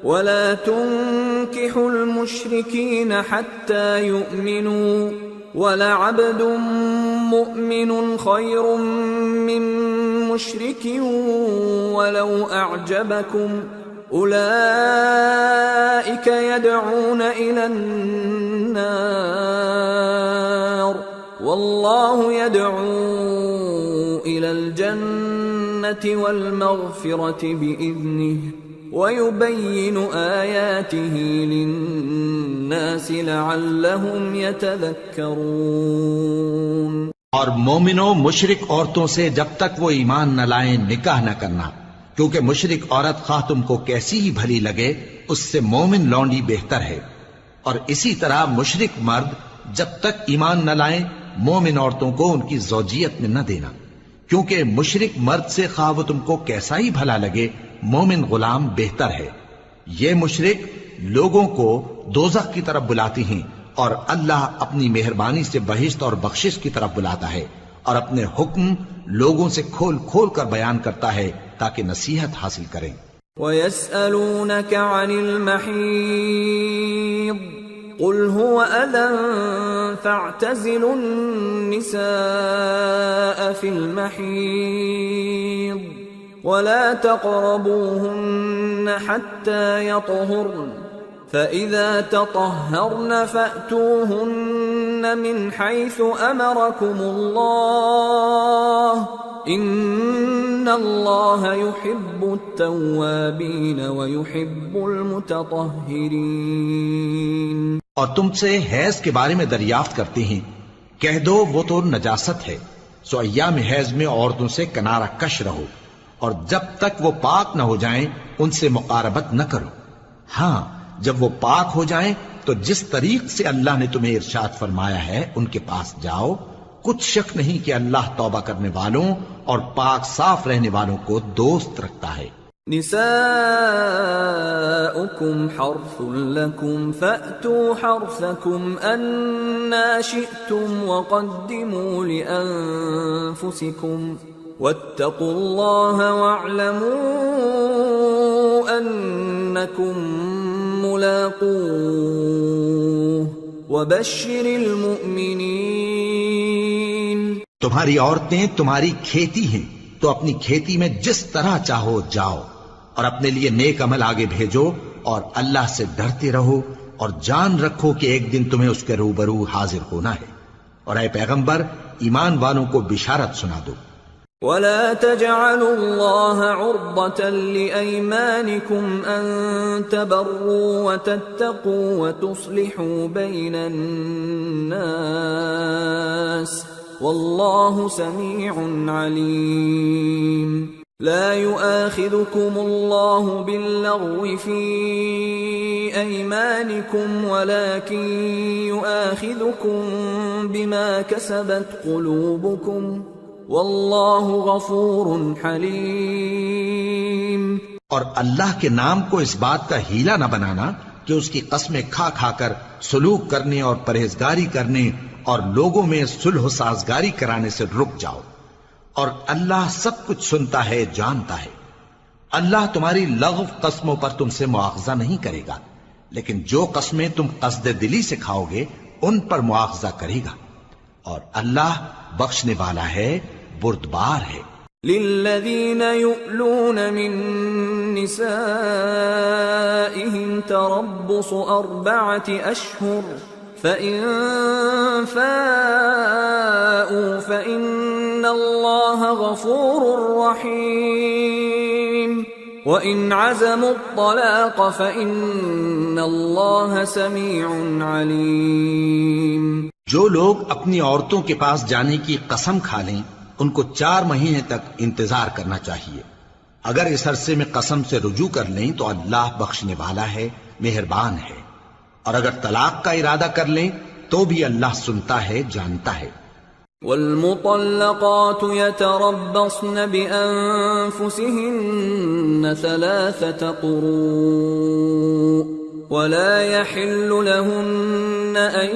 ولا تنكحوا المشركين حتى يؤمنوا ولعبد مؤمن خير من مشرك ولو أعجبكم أولئك يدعون إلى النار والله يدعو إلى الجنة والمغفرة بإذنه ويبين آياته للناس لعلهم يتذكرون۔ اور مومنوں مشرک عورتوں سے جب تک وہ ایمان نہ لائیں نکاح نہ کرنا، کیونکہ مشرک عورت خواہ تم کو کیسی ہی بھلی لگے اس سے مومن لونڈی بہتر ہے۔ اور اسی طرح مشرک مرد جب تک ایمان نہ لائیں مومن عورتوں کو ان کی زوجیت میں نہ دینا، کیونکہ مشرک مرد سے خواہ وہ تم کو کیسا ہی بھلا لگے مومن غلام بہتر ہے۔ یہ مشرک لوگوں کو دوزخ کی طرف بلاتی ہیں، اور اللہ اپنی مہربانی سے بہشت اور بخشش کی طرف بلاتا ہے، اور اپنے حکم لوگوں سے کھول کھول کر بیان کرتا ہے تاکہ نصیحت حاصل کریں۔ وَيَسْأَلُونَكَ عَنِ الْمَحِيضِ قُلْ هُوَ أَذًى فَاعْتَزِلُوا النِّسَاءَ فِي الْمَحِيضِ وَلَا تَقْرَبُوهُنَّ حَتَّى يَطْهُرْنَ فَإِذَا تَطَهَّرْنَ فَأْتُوهُنَّ مِنْ حَيْثُ أَمَرَكُمُ اللَّهُ إِنَّ اللَّهَ يُحِبُّ التَّوَّابِينَ وَيُحِبُّ الْمُتَطَهِّرِينَ۔ اور تم سے حیض کے بارے میں دریافت کرتے ہیں، کہہ دو وہ تو نجاست ہے، سو ایام حیض میں عورتوں سے کنارہ کش رہو، اور جب تک وہ پاک نہ ہو جائیں ان سے مقاربت نہ کرو۔ ہاں جب وہ پاک ہو جائیں تو جس طریق سے اللہ نے تمہیں ارشاد فرمایا ہے ان کے پاس جاؤ، کچھ شک نہیں کہ اللہ توبہ کرنے والوں اور پاک صاف رہنے والوں کو دوست رکھتا ہے۔ نساؤكم حرث لكم فأتوا حرثكم أنا شئتم وقدموا لأنفسكم واتقوا الله واعلموا أنكم ملاقوه وبشر المؤمنين۔ تمہاری عورتیں تمہاری کھیتی ہیں تو اپنی کھیتی میں جس طرح چاہو جاؤ، اور اپنے لیے نیک عمل آگے بھیجو، اور اللہ سے ڈرتے رہو، اور جان رکھو کہ ایک دن تمہیں اس کے روبرو حاضر ہونا ہے۔ اور اے پیغمبر ایمان والوں کو بشارت سنا دو۔ وَلَا تَجْعَلُوا اللَّهَ عُرْضَةً لِأَيْمَانِكُمْ أَن تَبَرُّوا وَتَتَّقُوا وَتُصْلِحُوا بَيْنَ النَّاسِ وَاللَّهُ سَمِيعٌ عَلِيمٌ۔ لا يؤاخذكم الله باللغو في أيمانكم ولكن يؤاخذكم بما كسبت قلوبكم والله غفور حليم۔ اور اللہ کے نام کو اس بات کا ہیلا نہ بنانا کہ اس کی قسمیں کھا کھا کر سلوک کرنے اور پرہیزگاری کرنے اور لوگوں میں صلح و سازگاری کرانے سے رک جاؤ، اور اللہ سب کچھ سنتا ہے، جانتا ہے۔ اللہ تمہاری لغو قسموں پر تم سے مواخذہ نہیں کرے گا، لیکن جو قسمیں تم قصد دلی سے کھاؤ گے ان پر مواخذہ کرے گا، اور اللہ بخشنے والا ہے، بردبار ہے۔ للذين يؤلون من نسائهم تربص 4 أشهر فإن فاءوا فإن إِنَّ اللَّهَ غَفُورٌ رَّحِيمٌ وَإِنْ عَزَمُوا الطَّلَاقَ فَإِنَّ اللَّهَ سَمِيعٌ عَلِيمٌ۔ جو لوگ اپنی عورتوں کے پاس جانے کی قسم کھا لیں ان کو 4 مہینے تک انتظار کرنا چاہیے۔ اگر اس عرصے میں قسم سے رجوع کر لیں تو اللہ بخشنے والا ہے، مہربان ہے، اور اگر طلاق کا ارادہ کر لیں تو بھی اللہ سنتا ہے، جانتا ہے۔ والمطلقات يتربصن بأنفسهن 3 قروء ولا يحل لهن أن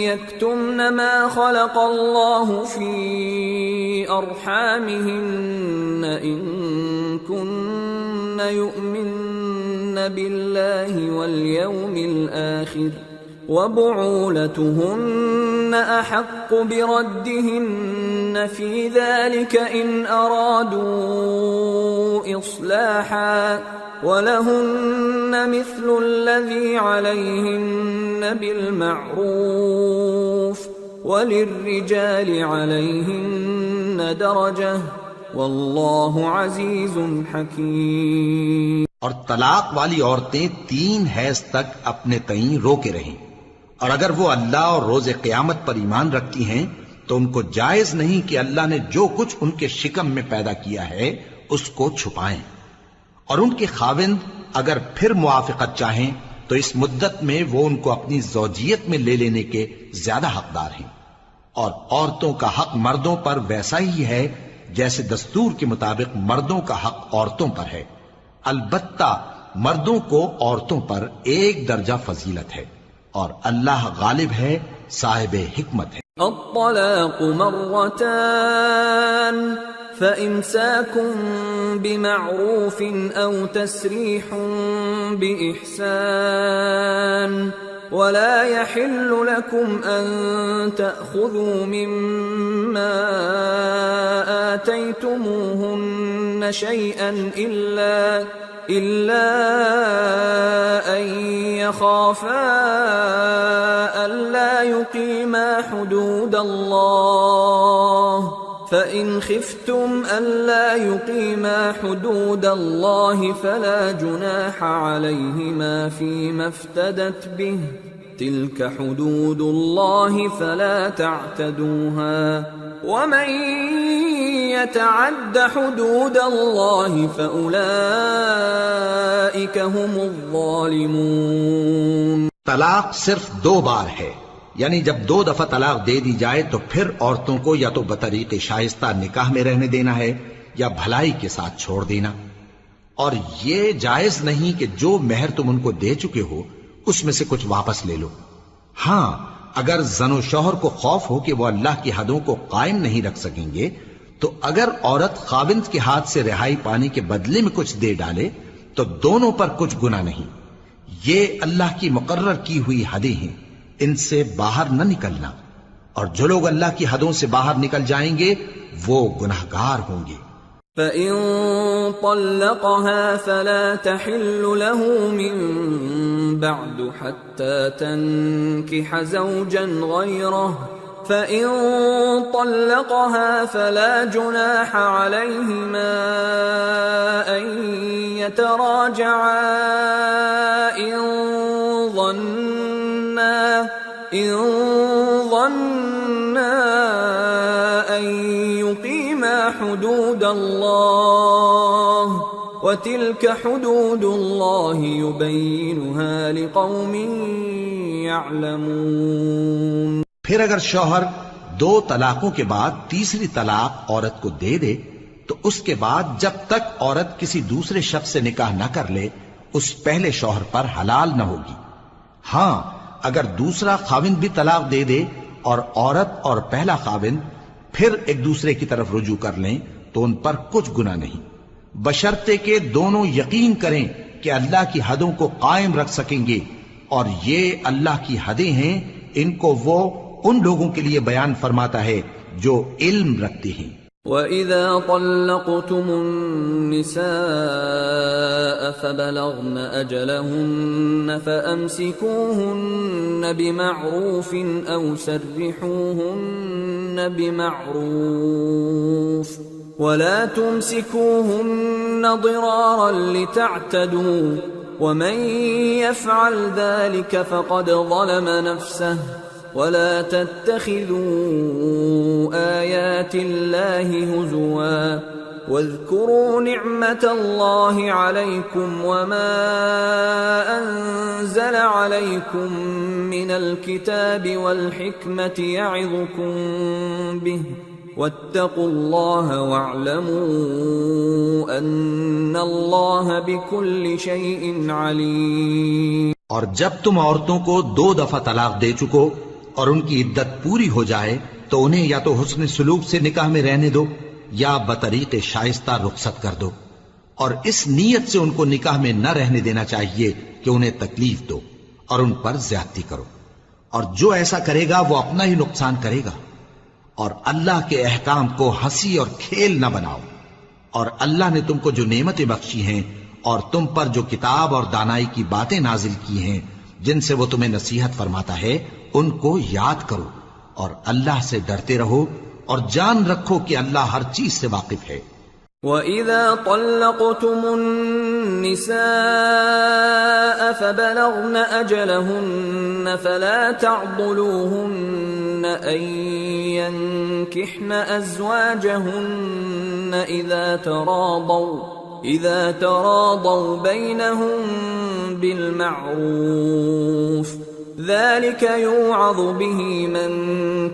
يكتمن ما خلق الله في أرحامهن إن كن يؤمن بالله واليوم الآخر وبعولتهن أحق بردهن في ذلك إن أرادوا إصلاحا ولهن مثل الذي عليهن بالمعروف وللرجال عليهن درجة والله عزيز حكيم۔ اور طلاق والی عورتیں 3 حیض تک اپنے تئیں روکے رہیں، اور اگر وہ اللہ اور روز قیامت پر ایمان رکھتی ہیں تو ان کو جائز نہیں کہ اللہ نے جو کچھ ان کے شکم میں پیدا کیا ہے اس کو چھپائیں، اور ان کے خاوند اگر پھر موافقت چاہیں تو اس مدت میں وہ ان کو اپنی زوجیت میں لے لینے کے زیادہ حقدار ہیں، اور عورتوں کا حق مردوں پر ویسا ہی ہے جیسے دستور کے مطابق مردوں کا حق عورتوں پر ہے، البتہ مردوں کو عورتوں پر 1 درجہ فضیلت ہے، اور اللہ غالب ہے، صاحب حکمت ہے۔ الطلاق مرتان فإمساكم بمعروف أو تسريح بإحسان ولا يحل لكم أن تأخذوا مما آتيتموهن شيئا إلا أن يخافا ألا يقيما حدود الله فإن خفتم ألا يقيما حدود الله فلا جناح عليهما فيما افتدت به تلك حدود الله فلا تعتدوها ومن يتعد حدود الله فأولئك هم الظالمون۔ طلاق صرف 2 بار ہے، یعنی جب 2 دفعہ طلاق دے دی جائے تو پھر عورتوں کو یا تو بطریق شائستہ نکاح میں رہنے دینا ہے یا بھلائی کے ساتھ چھوڑ دینا، اور یہ جائز نہیں کہ جو مہر تم ان کو دے چکے ہو اس میں سے کچھ واپس لے لو۔ ہاں اگر زن و شوہر کو خوف ہو کہ وہ اللہ کی حدوں کو قائم نہیں رکھ سکیں گے تو اگر عورت خاوند کے ہاتھ سے رہائی پانے کے بدلے میں کچھ دے ڈالے تو دونوں پر کچھ گناہ نہیں۔ یہ اللہ کی مقرر کی ہوئی حدیں ہیں، ان سے باہر نہ نکلنا، اور جو لوگ اللہ کی حدوں سے باہر نکل جائیں گے وہ گناہگار ہوں گے۔ فَإِن طَلَّقَهَا فَلَا تَحِلُّ لَهُ مِن بَعْدُ حَتَّى تَنكِحَ زَوْجًا غَيْرَهُ فَإِن طَلَّقَهَا فَلَا جُنَاحَ عَلَيْهِمَا أَن يَتَرَاجَعَا إِن ظَنَّا أَن يُقِيمَا حُدُودَ اللَّهِ وَتِلْكَ حُدُودُ اللَّهِ يُبَيِّنُهَا لِقَوْمٍ يَعْلَمُونَ۔ پھر اگر شوہر 2 طلاقوں کے بعد تیسری طلاق عورت کو دے دے تو اس کے بعد جب تک عورت کسی دوسرے شخص سے نکاح نہ کر لے اس پہلے شوہر پر حلال نہ ہوگی۔ ہاں اگر دوسرا خاوند بھی طلاق دے دے اور عورت اور پہلا خاوند پھر ایک دوسرے کی طرف رجوع کر لیں تو ان پر کچھ گناہ نہیں، بشرطے کہ دونوں یقین کریں کہ اللہ کی حدوں کو قائم رکھ سکیں گے، اور یہ اللہ کی حدیں ہیں، ان کو وہ ان لوگوں کے لیے بیان فرماتا ہے جو علم رکھتے ہیں۔ وَإِذَا طَلَّقْتُمُ النِّسَاءَ فَبَلَغْنَ أَجَلَهُنَّ فَأَمْسِكُوهُنَّ بِمَعْرُوفٍ أَوْ سَرِّحُوهُنَّ بِمَعْرُوفٍ وَلَا تُمْسِكُوهُنَّ ضِرَارًا لِتَعْتَدُوا وَمَنْ يَفْعَلْ ذَلِكَ فَقَدْ ظَلَمَ نَفْسَهُ وَلَا تَتَّخِذُوا آيَاتِ اللَّهِ هُزُوًا وَاذْكُرُوا نِعْمَةَ اللَّهِ عَلَيْكُمْ وَمَا أَنزَلَ عَلَيْكُمْ مِنَ الْكِتَابِ وَالْحِكْمَةِ يَعِظُكُمْ بِهِ وَاتَّقُوا اللَّهَ وَاعْلَمُوا أَنَّ اللَّهَ بِكُلِّ شَيْءٍ عَلِيمٌ۔ اور جب تم عورتوں کو 2 دفعہ طلاق دے چکو اور ان کی عدت پوری ہو جائے تو انہیں یا تو حسن سلوک سے نکاح میں رہنے دو یا بطریق شائستہ رخصت کر دو، اور اس نیت سے ان کو نکاح میں نہ رہنے دینا چاہیے کہ انہیں تکلیف دو اور ان پر زیادتی کرو، اور جو ایسا کرے گا وہ اپنا ہی نقصان کرے گا۔ اور اللہ کے احکام کو ہنسی اور کھیل نہ بناؤ، اور اللہ نے تم کو جو نعمتیں بخشی ہیں اور تم پر جو کتاب اور دانائی کی باتیں نازل کی ہیں جن سے وہ تمہیں نصیحت فرماتا ہے ان کو یاد کرو، اور اللہ سے ڈرتے رہو اور جان رکھو کہ اللہ ہر چیز سے واقف ہے۔ وَإِذَا طَلَّقْتُمُ النِّسَاءَ فَبَلَغْنَ أَجَلَهُنَّ فَلَا تَعْضُلُوهُنَّ أَن يَنكِحْنَ أَزْوَاجَهُنَّ إِذَا تَرَاضَوْا بَيْنَهُم بِالْمَعْرُوفِ ذَلِكَ يُوعَظُ بِهِ مَن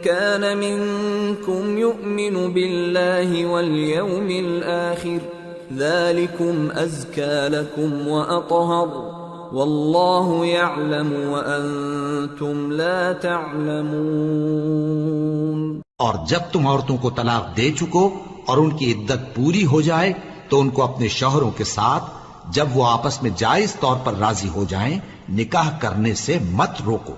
كَانَ مِنكُمْ يُؤْمِنُ بِاللَّهِ وَالْيَوْمِ الْآخِرِ ذَلِكُمْ أَزْكَى لَكُمْ وَأَطْهَرُ وَاللَّهُ يَعْلَمُ وَأَنْتُمْ لَا تَعْلَمُونَ۔ اور جب تم عورتوں کو طلاق دے چکو اور ان کی عدت پوری ہو جائے تو ان کو اپنے شوہروں کے ساتھ جب وہ آپس میں جائز طور پر راضی ہو جائیں نکاح کرنے سے مت روکو۔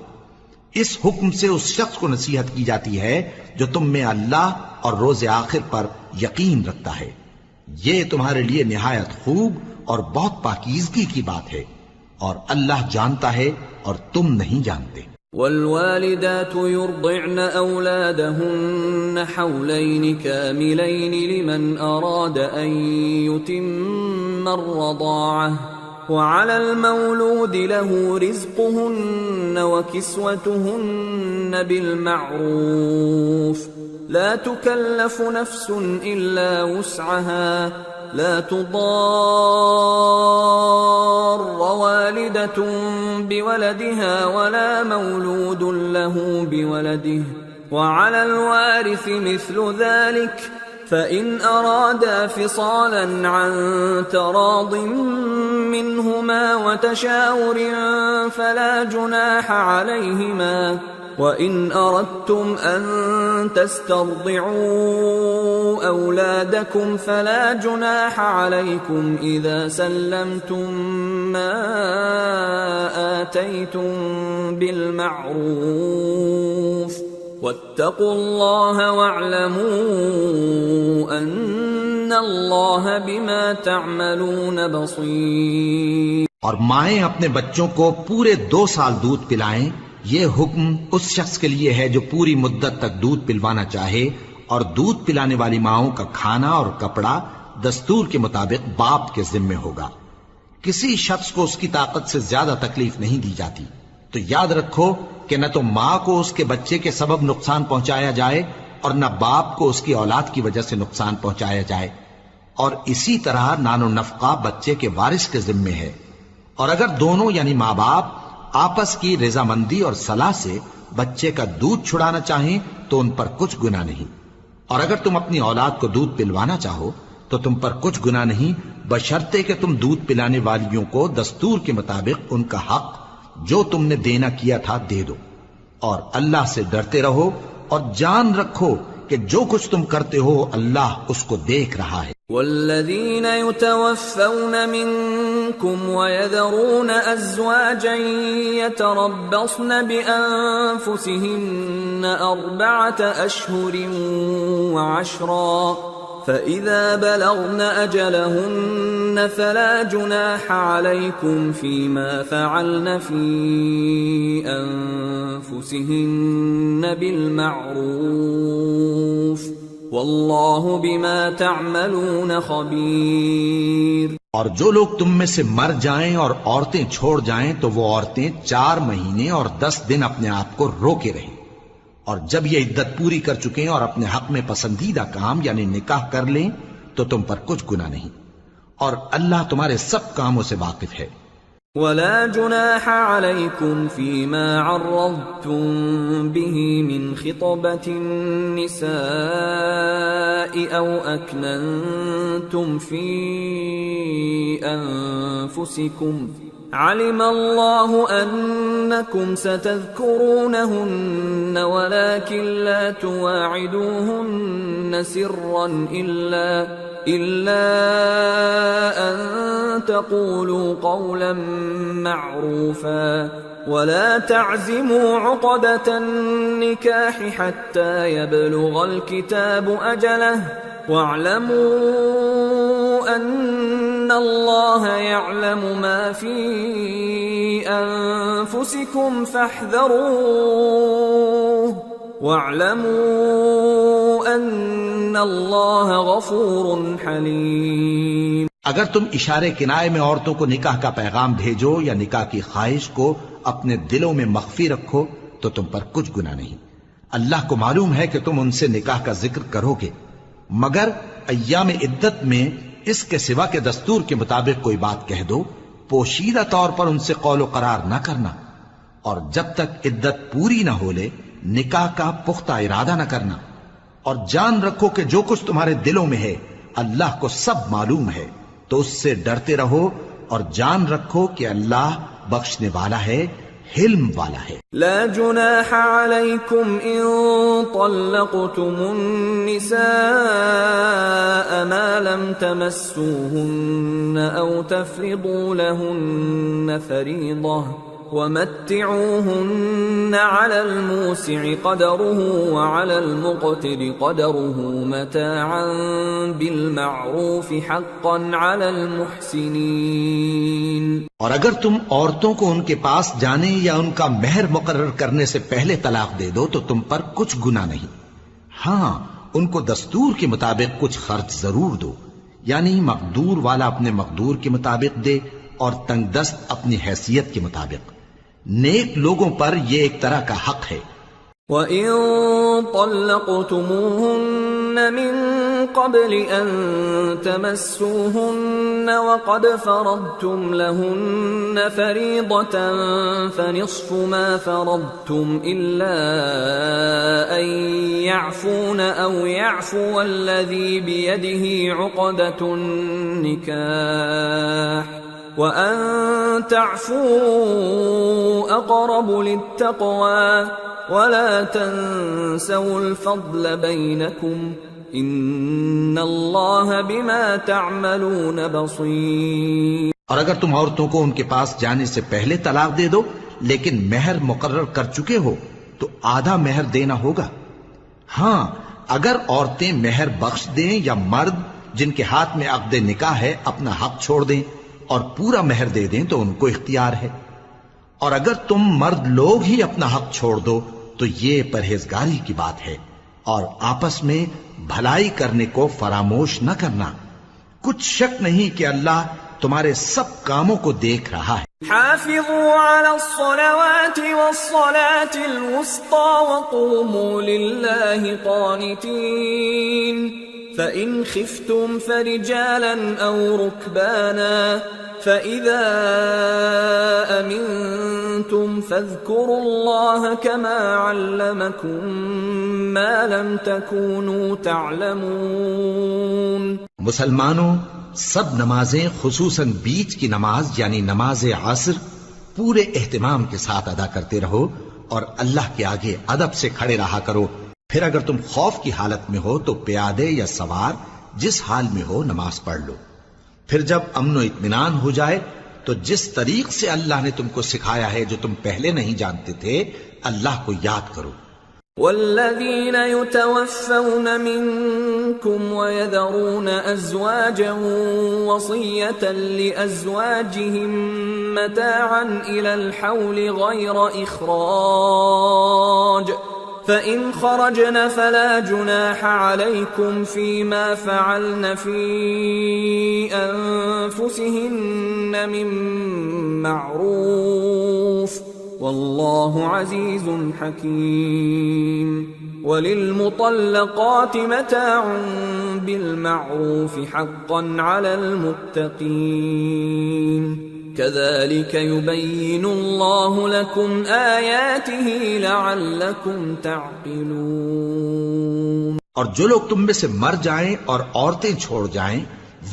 اس حکم سے اس شخص کو نصیحت کی جاتی ہے جو تم میں اللہ اور روز آخر پر یقین رکھتا ہے، یہ تمہارے لیے نہایت خوب اور بہت پاکیزگی کی بات ہے، اور اللہ جانتا ہے اور تم نہیں جانتے۔ والوالدات يرضعن أولادهن حولين كاملين لمن أراد أن يتم الرضاعة وعلى المولود له رزقهن وكسوتهن بالمعروف لا تكلف نفس إلا وسعها لا تضار والدة بولدها ولا مولود له بولده وعلى الوارث مثل ذلك فإن أرادا فصالا عن تراض منهما وتشاور فلا جناح عليهما وَإِنْ أَرَدْتُمْ أَن تَسْتَرْضِعُوا أَوْلَادَكُمْ فَلَا جُنَاحَ عَلَيْكُمْ إِذَا سَلَّمْتُم مَّا آتَيْتُم بِالْمَعْرُوفِ وَاتَّقُوا اللَّهَ وَاعْلَمُوا أَنَّ اللَّهَ بِمَا تَعْمَلُونَ بَصِيرٌ۔ اور مائیں اپنے بچوں کو پورے 2 سال دودھ پلائیں، یہ حکم اس شخص کے لیے ہے جو پوری مدت تک دودھ پلوانا چاہے، اور دودھ پلانے والی ماؤں کا کھانا اور کپڑا دستور کے مطابق باپ کے ذمے ہوگا۔ کسی شخص کو اس کی طاقت سے زیادہ تکلیف نہیں دی جاتی، تو یاد رکھو کہ نہ تو ماں کو اس کے بچے کے سبب نقصان پہنچایا جائے اور نہ باپ کو اس کی اولاد کی وجہ سے نقصان پہنچایا جائے، اور اسی طرح نان و نفقہ بچے کے وارث کے ذمے ہے، اور اگر دونوں یعنی ماں باپ آپس کی رضامندی اور صلاح سے بچے کا دودھ چھڑانا چاہیں تو ان پر کچھ گناہ نہیں، اور اگر تم اپنی اولاد کو دودھ پلوانا چاہو تو تم پر کچھ گناہ نہیں، بشرطے کہ تم دودھ پلانے والیوں کو دستور کے مطابق ان کا حق جو تم نے دینا کیا تھا دے دو، اور اللہ سے ڈرتے رہو اور جان رکھو کہ جو کچھ تم کرتے ہو اللہ اس کو دیکھ رہا ہے۔ والذین یتوفون منکم ویذرون ازواجا یتربصن بانفسهن 4 اشہر وعشرا فإذا بلغن أجلهن فلا جناح عليكم فيما فعلن في أنفسهن بالمعروف والله بما تعملون خبير. اور جو لوگ تم میں سے مر جائیں اور عورتیں چھوڑ جائیں تو وہ عورتیں 4 مہینے اور 10 دن اپنے آپ کو روکے رہیں، اور جب یہ عدت پوری کر چکیں اور اپنے حق میں پسندیدہ کام یعنی نکاح کر لیں تو تم پر کچھ گناہ نہیں، اور اللہ تمہارے سب کاموں سے واقف ہے. ولا جناح عليكم فيما عرضتم به من خطبة النساء أو أكننتم في أنفسكم علم الله أنكم ستذكرونهن ولكن لا تواعدوهن سرا إلا أن تقولوا قولا معروفا ولا تعزموا عقدة النكاح حتى يبلغ الكتاب أجله واعلموا أن الله يعلم ما في أنفسكم فاحذروه واعلموا أن الله غفور حليم. اگر تم اشارے کنائے میں عورتوں کو نکاح کا پیغام بھیجو یا نکاح کی خواہش کو اپنے دلوں میں مخفی رکھو تو تم پر کچھ گناہ نہیں. اللہ کو معلوم ہے کہ تم ان سے نکاح کا ذکر کرو گے، مگر ایام عدت میں اس کے سوا کے دستور کے مطابق کوئی بات کہہ دو، پوشیدہ طور پر ان سے قول و قرار نہ کرنا، اور جب تک عدت پوری نہ ہو لے نکاح کا پختہ ارادہ نہ کرنا، اور جان رکھو کہ جو کچھ تمہارے دلوں میں ہے اللہ کو سب معلوم ہے، تو اس سے ڈرتے رہو اور جان رکھو کہ اللہ بخشنے والا ہے، حلم والا ہے. لا جناح عليكم إن طلقتم النساء ما لم تمسوهن أو تفرضوا لهن فريضة ومتعوهن على الموسع قدره وعلى المقتر قدره متاعا بالمعروف حقا على المحسنين. اور اگر تم عورتوں کو ان کے پاس جانے یا ان کا مہر مقرر کرنے سے پہلے طلاق دے دو تو تم پر کچھ گناہ نہیں. ہاں ان کو دستور کے مطابق کچھ خرچ ضرور دو، یعنی مقدور والا اپنے مقدور کے مطابق دے اور تنگ دست اپنی حیثیت کے مطابق. نیک لوگوں پر یہ ایک طرح کا حق ہے. وَإِن طَلَّقْتُمُوهُنَّ مِن قَبْلِ أَن تَمَسُّوهُنَّ وَقَدْ فَرَضْتُمْ لَهُنَّ فَرِيضَةً فَنِصْفُ مَا فَرَضْتُمْ إِلَّا أَن يَعْفُونَ أَوْ يَعْفُوَ الَّذِي بِيَدِهِ عُقْدَةُ النِّكَاحِ وَأَن تَعْفُوا أَقْرَبُ لِلتَّقْوَى وَلَا تَنسَوُا الْفَضْلَ بَيْنَكُمْ إِنَّ اللَّهَ بِمَا تَعْمَلُونَ بَصِيرٌ. اور اگر تم عورتوں کو ان کے پاس جانے سے پہلے طلاق دے دو لیکن مہر مقرر کر چکے ہو تو آدھا مہر دینا ہوگا. ہاں اگر عورتیں مہر بخش دیں یا مرد جن کے ہاتھ میں عقد نکاح ہے اپنا حق چھوڑ دیں اور پورا مہر دے دیں تو ان کو اختیار ہے. اور اگر تم مرد لوگ ہی اپنا حق چھوڑ دو تو یہ پرہیزگاری کی بات ہے، اور آپس میں بھلائی کرنے کو فراموش نہ کرنا. کچھ شک نہیں کہ اللہ تمہارے سب کاموں کو دیکھ رہا ہے. حافظوا على الصلوات والصلاة الوسطى وقوموا لله قانتين فإن خفتم فرجالا أو ركبانا فإذا أمنتم فاذكروا الله كما علمكم ما لم تكونوا تعلمون. مسلمانوں سب نمازیں خصوصاً بیچ کی نماز یعنی نماز عصر پورے اہتمام کے ساتھ ادا کرتے رہو اور اللہ کے آگے ادب سے کھڑے رہا کرو. پھر اگر تم خوف کی حالت میں ہو تو پیادے یا سوار جس حال میں ہو نماز پڑھ لو. پھر جب امن و اطمینان ہو جائے تو جس طریق سے اللہ نے تم کو سکھایا ہے جو تم پہلے نہیں جانتے تھے اللہ کو یاد کرو. والذين يتوفون منكم ويذرون أزواجا وصية لأزواجهم متاعا إلى الحول غير إخراج فإن خرجن فلا جناح عليكم فيما فعلن في أنفسهن من معروف والله عزيز حكيم وللمطلقات متاع بالمعروف حقا على المتقين كذلك يبين الله لكم آياته لعلكم تعقلون۔ اور جو لوگ تم میں سے مر جائیں اور عورتیں چھوڑ جائیں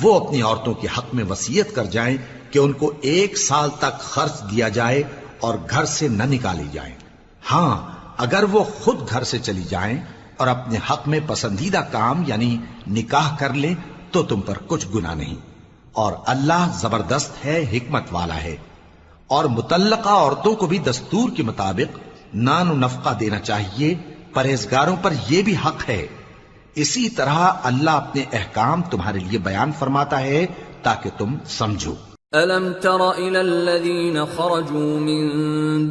وہ اپنی عورتوں کے حق میں وصیت کر جائیں کہ ان کو 1 سال تک خرچ دیا جائے اور گھر سے نہ نکالی جائیں۔ ہاں اگر وہ خود گھر سے چلی جائیں اور اپنے حق میں پسندیدہ کام یعنی نکاح کر لیں تو تم پر کچھ گناہ نہیں، اور اللہ زبردست ہے، حکمت والا ہے۔ اور مطلقہ عورتوں کو بھی دستور کے مطابق نان و نفقہ دینا چاہیے، پرہیزگاروں پر یہ بھی حق ہے۔ اسی طرح اللہ اپنے احکام تمہارے لیے بیان فرماتا ہے تاکہ تم سمجھو۔ أَلَمْ تَرَ إِلَى الَّذِينَ خَرَجُوا مِن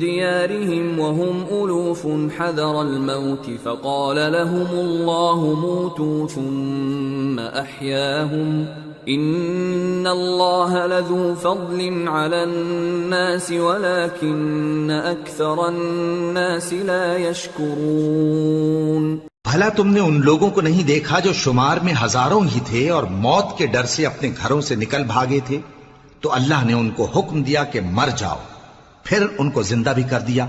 دِيَارِهِمْ وَهُمْ أُلُوفٌ حَذَرَ الْمَوْتِ فَقَالَ لَهُمُ اللَّهُ مُوتُوا ثُمَّ أَحْيَاهُمْ إِنَّ اللَّهَ لَذُو فَضْلٍ عَلَى النَّاسِ وَلَكِنَّ أَكْثَرَ النَّاسِ لَا يَشْكُرُونَ۔ بھلا تم نے ان لوگوں کو نہیں دیکھا جو شمار میں ہزاروں ہی تھے اور موت کے ڈر سے اپنے گھروں سے نکل بھاگے تھے؟ تو اللہ نے ان کو حکم دیا کہ مر جاؤ، پھر ان کو زندہ بھی کر دیا۔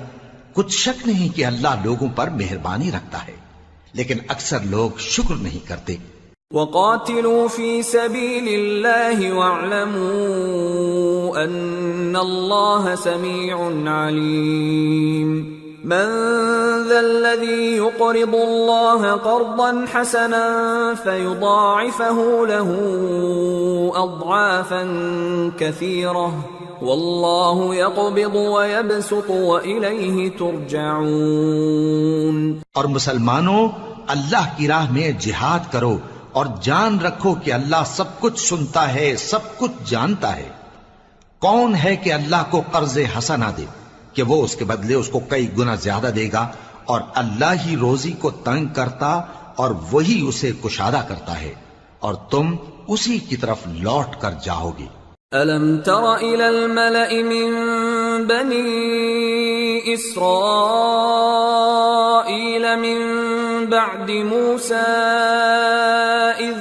کچھ شک نہیں کہ اللہ لوگوں پر مہربانی رکھتا ہے، لیکن اکثر لوگ شکر نہیں کرتے۔ وَقَاتِلُوا فِي سَبِيلِ اللَّهِ وَاعْلَمُوا أَنَّ اللَّهَ سَمِيعٌ عَلِيمٌ۔ من ذا الذي يقرض الله قرضا حسنا فيضاعفه له أضعافا كثيرة والله يقبض ويبسط وإليه ترجعون۔ اور مسلمانوں اللہ کی راہ میں جہاد کرو اور جان رکھو کہ اللہ سب کچھ سنتا ہے، سب کچھ جانتا ہے۔ کون ہے کہ اللہ کو قرض حسنہ دے کہ وہ اس کے بدلے اس کو کئی گنا زیادہ دے گا، اور اللہ ہی روزی کو تنگ کرتا اور وہی اسے کشادہ کرتا ہے، اور تم اسی کی طرف لوٹ کر جاؤ گے۔ أَلَمْ تَرَ إِلَى الْمَلَإِ مِن بَنِي إِسْرَائِيلَ مِن بَعْدِ مُوسَىٰ إِذْ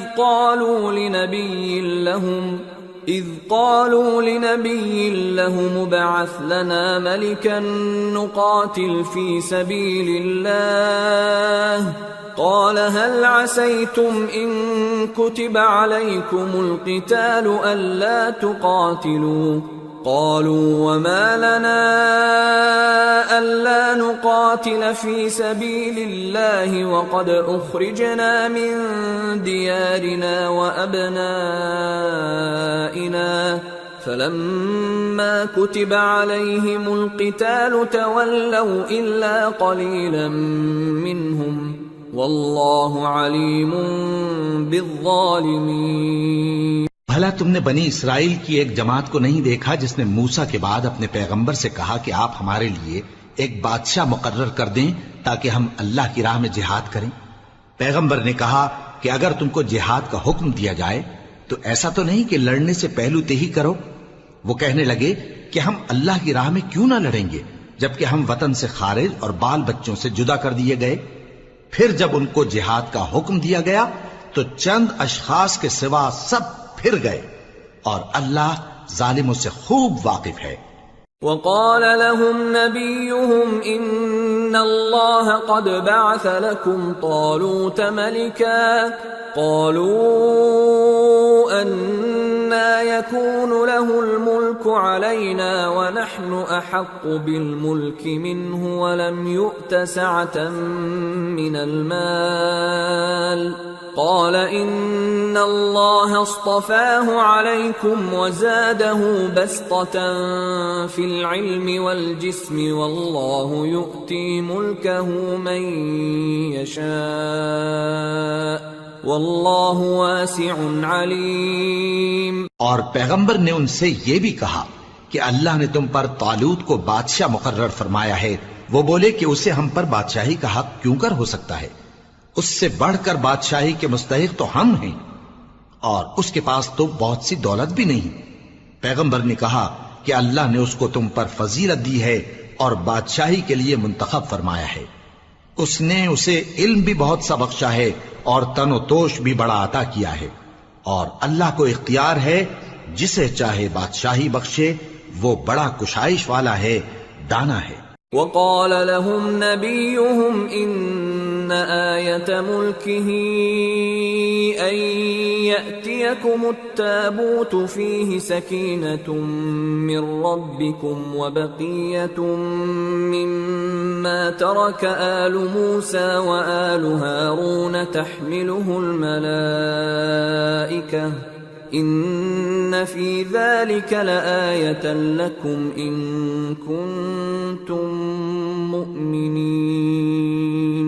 قالوا لنبي لهم ابعث لنا ملكا نقاتل في سبيل الله قال هل عسيتم إن كتب عليكم القتال ألا تقاتلوا قالوا وما لنا ألا نقاتل في سبيل الله وقد أخرجنا من ديارنا وأبنائنا فلما كتب عليهم القتال تولوا إلا قليلا منهم والله عليم بالظالمين۔ بھلا تم نے بنی اسرائیل کی ایک جماعت کو نہیں دیکھا جس نے موسیٰ کے بعد اپنے پیغمبر سے کہا کہ آپ ہمارے لیے ایک بادشاہ مقرر کر دیں تاکہ ہم اللہ کی راہ میں جہاد کریں؟ پیغمبر نے کہا کہ اگر تم کو جہاد کا حکم دیا جائے تو ایسا تو نہیں کہ لڑنے سے پہلو تہی کرو۔ وہ کہنے لگے کہ ہم اللہ کی راہ میں کیوں نہ لڑیں گے جبکہ ہم وطن سے خارج اور بال بچوں سے جدا کر دیے گئے۔ پھر جب ان کو جہاد کا حکم دیا گیا تو چند اشخاص کے سوا سب پھر گئے، اور اللہ ظالموں سے خوب واقف ہے۔ وقال لهم نبيهم إن الله قد بعث لكم طالوت ملكا قالوا أنى يكون له الملك علينا ونحن أحق بالملك منه ولم يؤت سعة من المال قال إن الله اصطفاه عليكم وزاده بسطة في العلم والجسم والله يؤتي ملكه من يشاء واللہ واسع علیم۔ اور پیغمبر نے ان سے یہ بھی کہا کہ اللہ نے تم پر طالوت کو بادشاہ مقرر فرمایا ہے۔ وہ بولے کہ اسے ہم پر بادشاہی کا حق کیوں کر ہو سکتا ہے؟ اس سے بڑھ کر بادشاہی کے مستحق تو ہم ہیں، اور اس کے پاس تو بہت سی دولت بھی نہیں۔ پیغمبر نے کہا کہ اللہ نے اس کو تم پر فضیلت دی ہے اور بادشاہی کے لیے منتخب فرمایا ہے۔ اس نے اسے علم بھی بہت سا بخشا ہے اور تن و توش بھی بڑا عطا کیا ہے، اور اللہ کو اختیار ہے جسے چاہے بادشاہی بخشے، وہ بڑا کشائش والا ہے، دانا ہے۔ وقال لهم نبيهم إن آية ملكه أن يأتيكم التابوت فيه سكينة من ربكم وبقية مما ترك آل موسى وآل هارون تحمله الملائكة ان فی ذلک لآیۃ لکم ان کنتم مؤمنین۔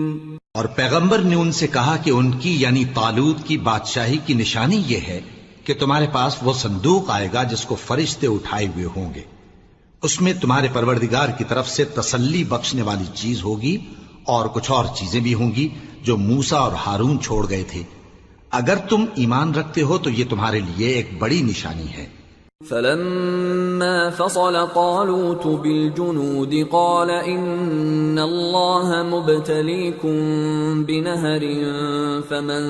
اور پیغمبر نے ان سے کہا کہ ان کی یعنی طالوت کی بادشاہی کی نشانی یہ ہے کہ تمہارے پاس وہ صندوق آئے گا جس کو فرشتے اٹھائے ہوئے ہوں گے، اس میں تمہارے پروردگار کی طرف سے تسلی بخشنے والی چیز ہوگی اور کچھ اور چیزیں بھی ہوں گی جو موسیٰ اور ہارون چھوڑ گئے تھے۔ اگر تم ایمان رکھتے ہو تو یہ تمہارے لیے ایک بڑی نشانی ہے۔ فلما فصل طالوت بالجنود قال ان اللہ مبتلیکم بنہر فمن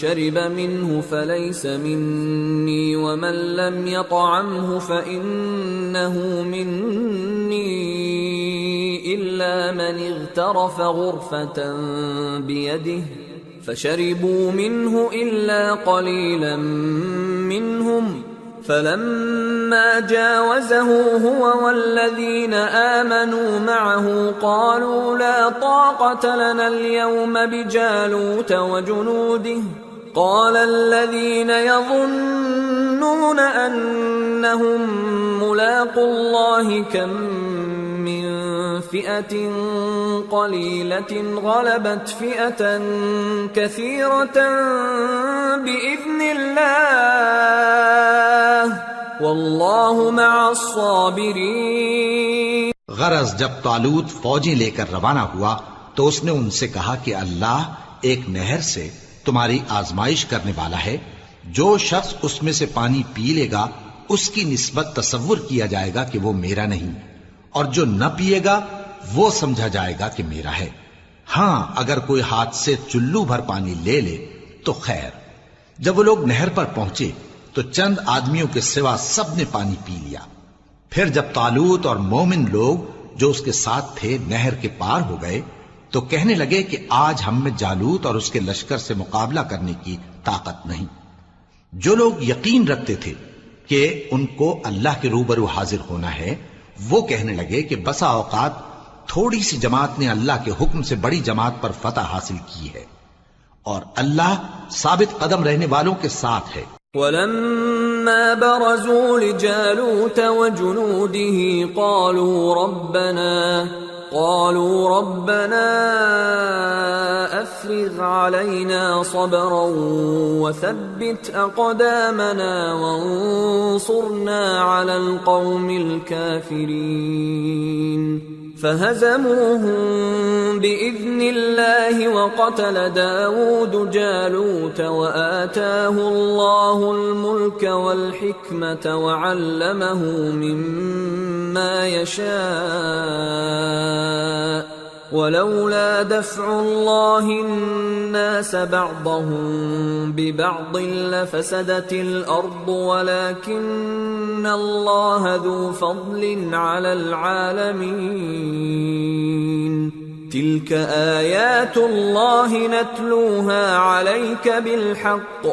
شرب منه فلیس منی ومن لم يطعمه فإنه منی الا من اغترف غرفة بیده فشربوا منه إلا قليلا منهم فلما جاوزه هو والذين آمنوا معه قالوا لا طاقة لنا اليوم بجالوت وجنوده قال الذين يظنون أنهم ملاقو الله كم من فئة قليلة غلبت فئة كثيرة بإذن الله والله مع الصابرين۔ غرض جب طالوت فوجیں لے کر روانہ ہوا تو اس نے ان سے کہا کہ اللہ ایک نہر سے تمہاری آزمائش کرنے والا ہے، جو شخص اس میں سے پانی پی لے گا اس کی نسبت تصور کیا جائے گا کہ وہ میرا نہیں، اور جو نہ پیے گا وہ سمجھا جائے گا کہ میرا ہے۔ ہاں اگر کوئی ہاتھ سے چلو بھر پانی لے لے تو خیر۔ جب وہ لوگ نہر پر پہنچے تو چند آدمیوں کے سوا سب نے پانی پی لیا۔ پھر جب طالوت اور مومن لوگ جو اس کے ساتھ تھے نہر کے پار ہو گئے تو کہنے لگے کہ آج ہم میں جالوت اور اس کے لشکر سے مقابلہ کرنے کی طاقت نہیں۔ جو لوگ یقین رکھتے تھے کہ ان کو اللہ کے روبرو حاضر ہونا ہے، وہ کہنے لگے کہ بسا اوقات تھوڑی سی جماعت نے اللہ کے حکم سے بڑی جماعت پر فتح حاصل کی ہے، اور اللہ ثابت قدم رہنے والوں کے ساتھ ہے۔ وَلَمَّا بَرَزُوا لِجَالُوتَ وَجُنُودِهِ قالوا ربنا افرغ علينا صبرا وثبت اقدامنا وانصرنا على القوم الكافرين فهزموهم باذن الله وقتل داود جالوت وآتاه الله الملك والحكمة وعلمه مما يشاء ولولا دفع الله الناس بعضهم ببعض لفسدت الأرض ولكن الله ذو فضل على العالمين تلك آيات الله نتلوها عليك بالحق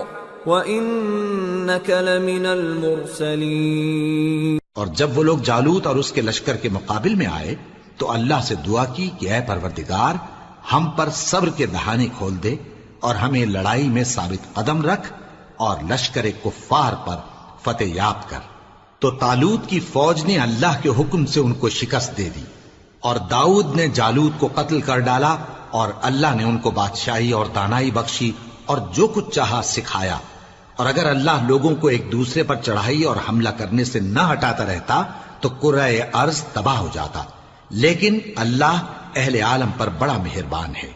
وإنك لمن المرسلين۔ اور جب وہ لوگ جالوت اور اس کے لشکر کے مقابل میں آئے تو اللہ سے دعا کی کہ اے پروردگار ہم پر صبر کے دہانے کھول دے اور ہمیں لڑائی میں ثابت قدم رکھ اور لشکر کفار پر فتح یاب کر۔ تو طالوت کی فوج نے اللہ کے حکم سے ان کو شکست دے دی، اور داؤد نے جالوت کو قتل کر ڈالا، اور اللہ نے ان کو بادشاہی اور دانائی بخشی اور جو کچھ چاہا سکھایا۔ اور اگر اللہ لوگوں کو ایک دوسرے پر چڑھائی اور حملہ کرنے سے نہ ہٹاتا رہتا تو کرۂ ارض تباہ ہو جاتا، لیکن اللہ اہل عالم پر بڑا مہربان ہے۔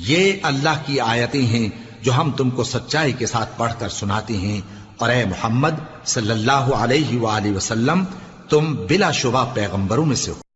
یہ اللہ کی آیتیں ہیں جو ہم تم کو سچائی کے ساتھ پڑھ کر سناتے ہیں، اور اے محمد صلی اللہ علیہ وآلہ وسلم تم بلا شبہ پیغمبروں میں سے ہو۔